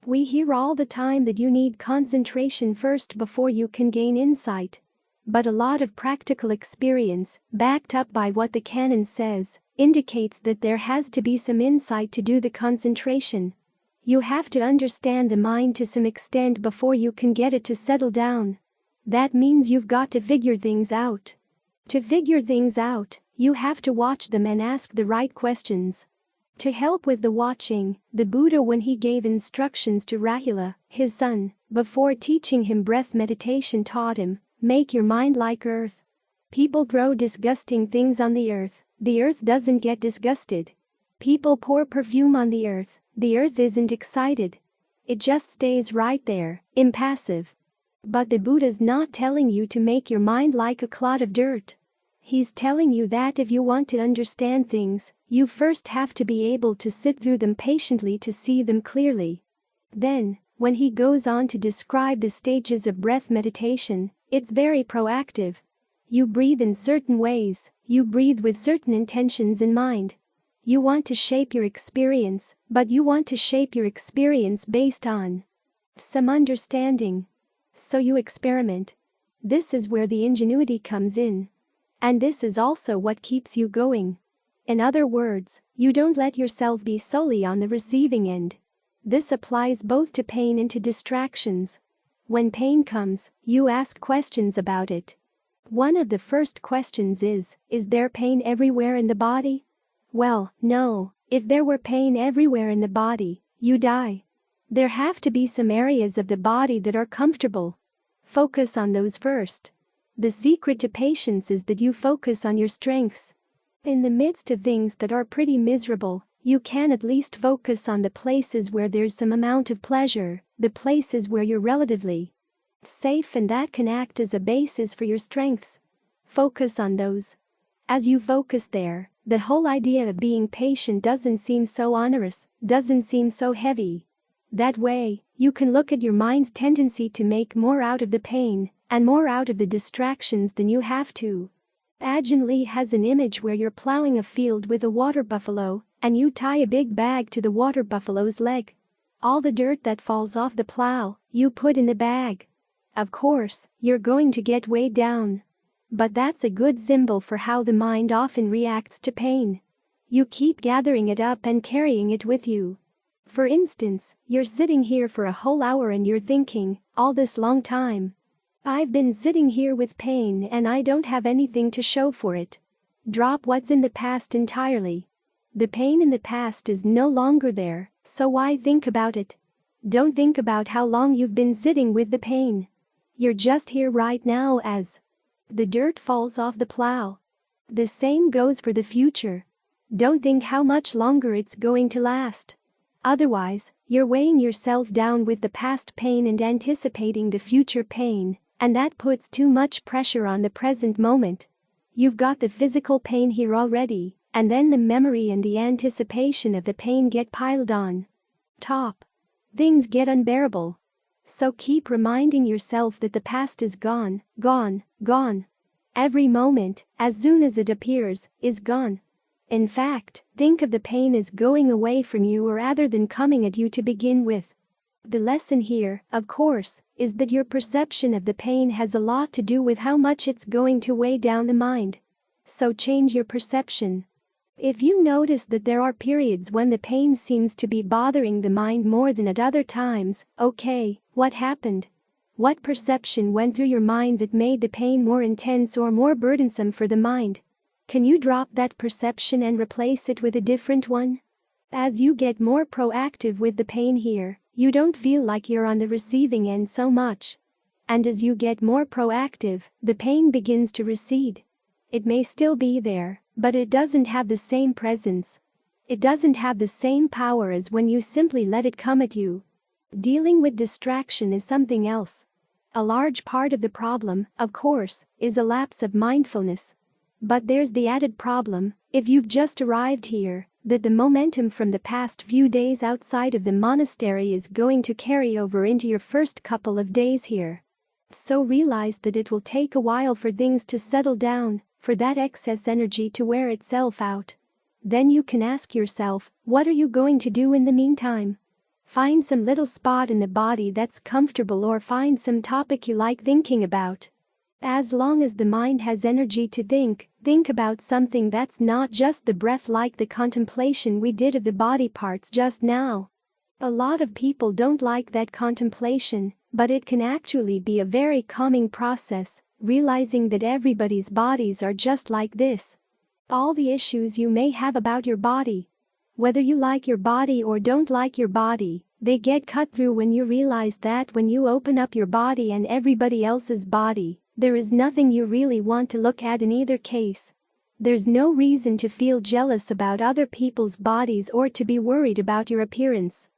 We hear all the time that you need concentration first before you can gain insight. But a lot of practical experience, backed up by what the canon says, indicates that there has to be some insight to do the concentration. You have to understand the mind to some extent before you can get it to settle down. That means you've got to figure things out. To figure things out, you have to watch them and ask the right questions. To help with the watching, the Buddha, when he gave instructions to Rahula, his son, before teaching him breath meditation, taught him, make your mind like earth. People throw disgusting things on the earth doesn't get disgusted. People pour perfume on the earth isn't excited. It just stays right there, impassive. But the Buddha's not telling you to make your mind like a clod of dirt. He's telling you that if you want to understand things, you first have to be able to sit through them patiently to see them clearly. Then, when he goes on to describe the stages of breath meditation, it's very proactive. You breathe in certain ways, you breathe with certain intentions in mind. You want to shape your experience, but you want to shape your experience based on some understanding. So you experiment. This is where the ingenuity comes in. And this is also what keeps you going. In other words, you don't let yourself be solely on the receiving end. This applies both to pain and to distractions. When pain comes, you ask questions about it. One of the first questions is there pain everywhere in the body? Well, no, if there were pain everywhere in the body, you die. There have to be some areas of the body that are comfortable. Focus on those first. The secret to patience is that you focus on your strengths. In the midst of things that are pretty miserable, you can at least focus on the places where there's some amount of pleasure, the places where you're relatively safe, and that can act as a basis for your strengths. Focus on those. As you focus there, the whole idea of being patient doesn't seem so onerous, doesn't seem so heavy. That way, you can look at your mind's tendency to make more out of the pain and more out of the distractions than you have to. Ajahn Lee has an image where you're plowing a field with a water buffalo, and you tie a big bag to the water buffalo's leg. All the dirt that falls off the plow, you put in the bag. Of course, you're going to get weighed down. But that's a good symbol for how the mind often reacts to pain. You keep gathering it up and carrying it with you. For instance, you're sitting here for a whole hour and you're thinking, all this long time, I've been sitting here with pain and I don't have anything to show for it. Drop what's in the past entirely. The pain in the past is no longer there, so why think about it? Don't think about how long you've been sitting with the pain. You're just here right now as the dirt falls off the plow. The same goes for the future. Don't think how much longer it's going to last. Otherwise, you're weighing yourself down with the past pain and anticipating the future pain, and that puts too much pressure on the present moment. You've got the physical pain here already, and then the memory and the anticipation of the pain get piled on top. Things get unbearable. So keep reminding yourself that the past is gone, gone, gone. Every moment, as soon as it appears, is gone. In fact, think of the pain as going away from you rather than coming at you to begin with. The lesson here, of course, is that your perception of the pain has a lot to do with how much it's going to weigh down the mind. So change your perception. If you notice that there are periods when the pain seems to be bothering the mind more than at other times, okay, what happened? What perception went through your mind that made the pain more intense or more burdensome for the mind? Can you drop that perception and replace it with a different one? As you get more proactive with the pain here, you don't feel like you're on the receiving end so much. And as you get more proactive, the pain begins to recede. It may still be there, but it doesn't have the same presence. It doesn't have the same power as when you simply let it come at you. Dealing with distraction is something else. A large part of the problem, of course, is a lapse of mindfulness. But there's the added problem, if you've just arrived here, that the momentum from the past few days outside of the monastery is going to carry over into your first couple of days here. So realize that it will take a while for things to settle down, for that excess energy to wear itself out. Then you can ask yourself, what are you going to do in the meantime? Find some little spot in the body that's comfortable or find some topic you like thinking about. As long as the mind has energy to think about something that's not just the breath, like the contemplation we did of the body parts just now. A lot of people don't like that contemplation, but it can actually be a very calming process, realizing that everybody's bodies are just like this. All the issues you may have about your body, whether you like your body or don't like your body, they get cut through when you realize that when you open up your body and everybody else's body, there is nothing you really want to look at in either case. There's no reason to feel jealous about other people's bodies or to be worried about your appearance.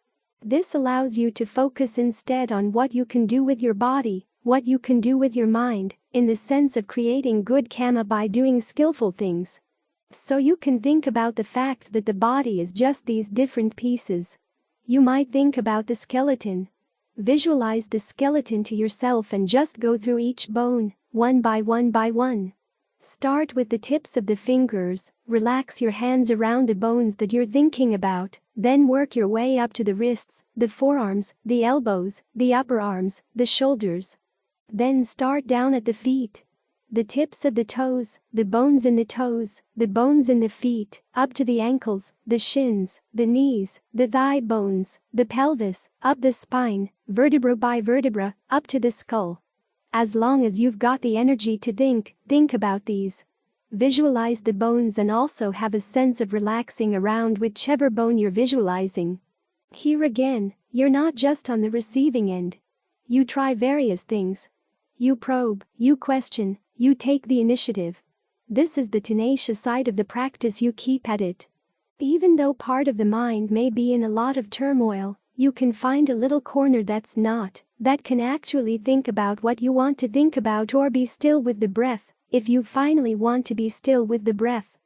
This allows you to focus instead on what you can do with your body, what you can do with your mind, in the sense of creating good karma by doing skillful things. So you can think about the fact that the body is just these different pieces. You might think about the skeleton. Visualize the skeleton to yourself and just go through each bone, one by one by one. Start with the tips of the fingers, relax your hands around the bones that you're thinking about, then work your way up to the wrists, the forearms, the elbows, the upper arms, the shoulders. Then start down at the feet. The tips of the toes, the bones in the toes, the bones in the feet, up to the ankles, the shins, the knees, the thigh bones, the pelvis, up the spine, vertebra by vertebra, up to the skull. As long as you've got the energy to think about these. Visualize the bones and also have a sense of relaxing around whichever bone you're visualizing. Here again, you're not just on the receiving end. You try various things. You probe, you question, you take the initiative. This is the tenacious side of the practice. You keep at it. Even though part of the mind may be in a lot of turmoil, you can find a little corner that can actually think about what you want to think about or be still with the breath, if you finally want to be still with the breath.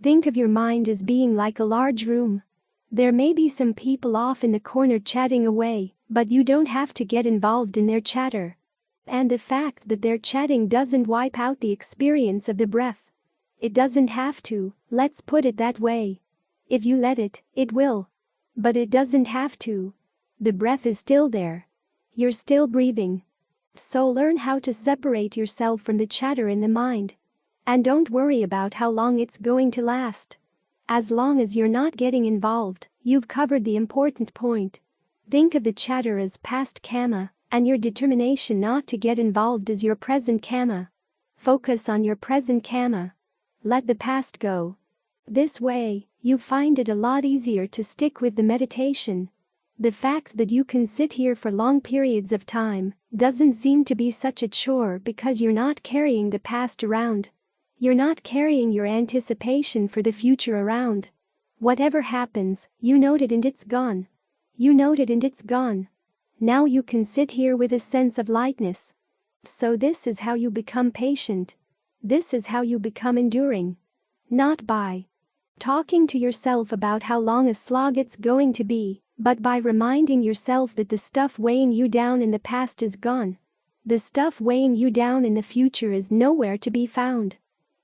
Think of your mind as being like a large room. There may be some people off in the corner chatting away, but you don't have to get involved in their chatter. And the fact that they're chatting doesn't wipe out the experience of the breath. It doesn't have to, let's put it that way. If you let it, it will. But it doesn't have to. The breath is still there. You're still breathing. So learn how to separate yourself from the chatter in the mind. And don't worry about how long it's going to last. As long as you're not getting involved, you've covered the important point. Think of the chatter as past karma, and your determination not to get involved as your present karma. Focus on your present karma. Let the past go. This way, you find it a lot easier to stick with the meditation. The fact that you can sit here for long periods of time doesn't seem to be such a chore because you're not carrying the past around. You're not carrying your anticipation for the future around. Whatever happens, you note it and it's gone. You note it and it's gone. Now you can sit here with a sense of lightness. So this is how you become patient. This is how you become enduring. Not by talking to yourself about how long a slog it's going to be, but by reminding yourself that the stuff weighing you down in the past is gone. The stuff weighing you down in the future is nowhere to be found.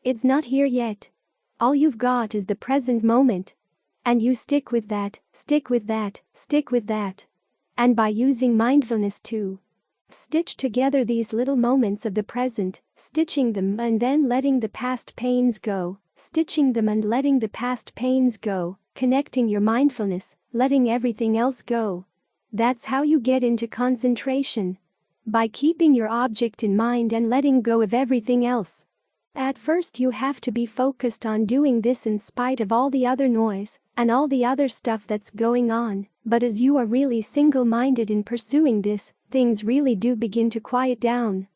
It's not here yet. All you've got is the present moment. And you stick with that, stick with that, stick with that. And by using mindfulness to stitch together these little moments of the present, stitching them and then letting the past pains go, stitching them and letting the past pains go, connecting your mindfulness, letting everything else go. That's how you get into concentration. By keeping your object in mind and letting go of everything else. At first you have to be focused on doing this in spite of all the other noise and all the other stuff that's going on, but as you are really single-minded in pursuing this, things really do begin to quiet down.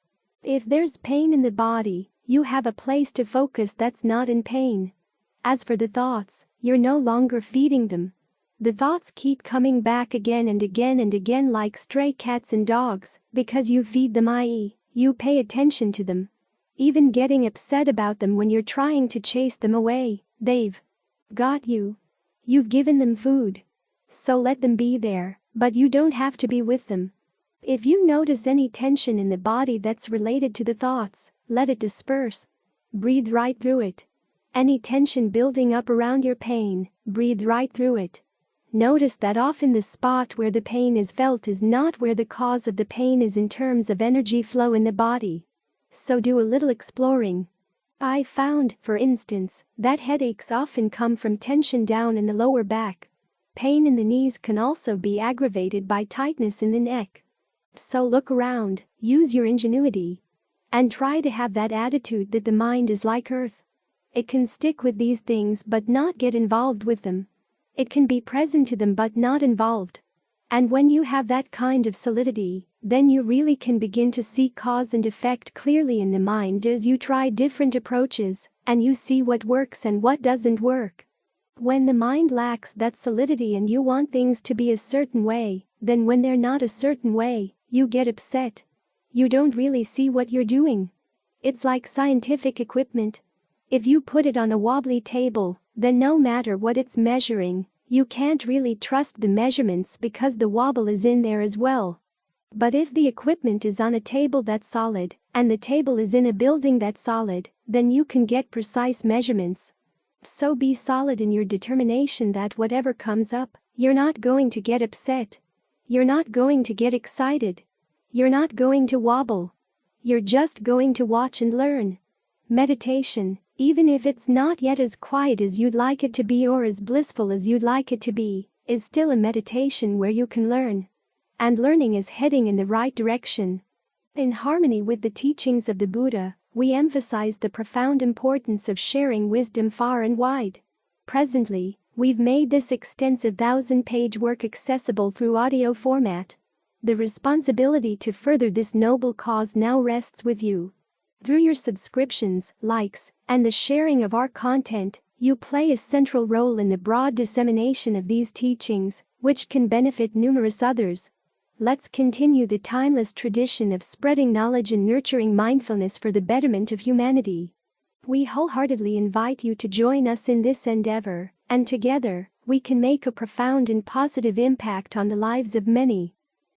If there's pain in the body, you have a place to focus that's not in pain. As for the thoughts, you're no longer feeding them. The thoughts keep coming back again and again and again like stray cats and dogs because you feed them, i.e., you pay attention to them. Even getting upset about them when you're trying to chase them away, they've got you. You've given them food. So let them be there, but you don't have to be with them. If you notice any tension in the body that's related to the thoughts, let it disperse. Breathe right through it. Any tension building up around your pain, breathe right through it. Notice that often the spot where the pain is felt is not where the cause of the pain is in terms of energy flow in the body. So do a little exploring. I found, for instance, that headaches often come from tension down in the lower back. Pain in the knees can also be aggravated by tightness in the neck. So look around, use your ingenuity, and try to have that attitude that the mind is like earth. It can stick with these things but not get involved with them. It can be present to them but not involved. And when you have that kind of solidity, then you really can begin to see cause and effect clearly in the mind as you try different approaches, and you see what works and what doesn't work. When the mind lacks that solidity and you want things to be a certain way, then when they're not a certain way, you get upset. You don't really see what you're doing. It's like scientific equipment. If you put it on a wobbly table, then no matter what it's measuring, you can't really trust the measurements because the wobble is in there as well. But if the equipment is on a table that's solid, and the table is in a building that's solid, then you can get precise measurements. So be solid in your determination that whatever comes up, you're not going to get upset. You're not going to get excited. You're not going to wobble. You're just going to watch and learn. Meditation, even if it's not yet as quiet as you'd like it to be or as blissful as you'd like it to be, is still a meditation where you can learn. And learning is heading in the right direction. In harmony with the teachings of the Buddha, we emphasize the profound importance of sharing wisdom far and wide. Presently, we've made this extensive 1,000-page work accessible through audio format. The responsibility to further this noble cause now rests with you. Through your subscriptions, likes, and the sharing of our content, you play a central role in the broad dissemination of these teachings, which can benefit numerous others. Let's continue the timeless tradition of spreading knowledge and nurturing mindfulness for the betterment of humanity. We wholeheartedly invite you to join us in this endeavor, and together, we can make a profound and positive impact on the lives of many.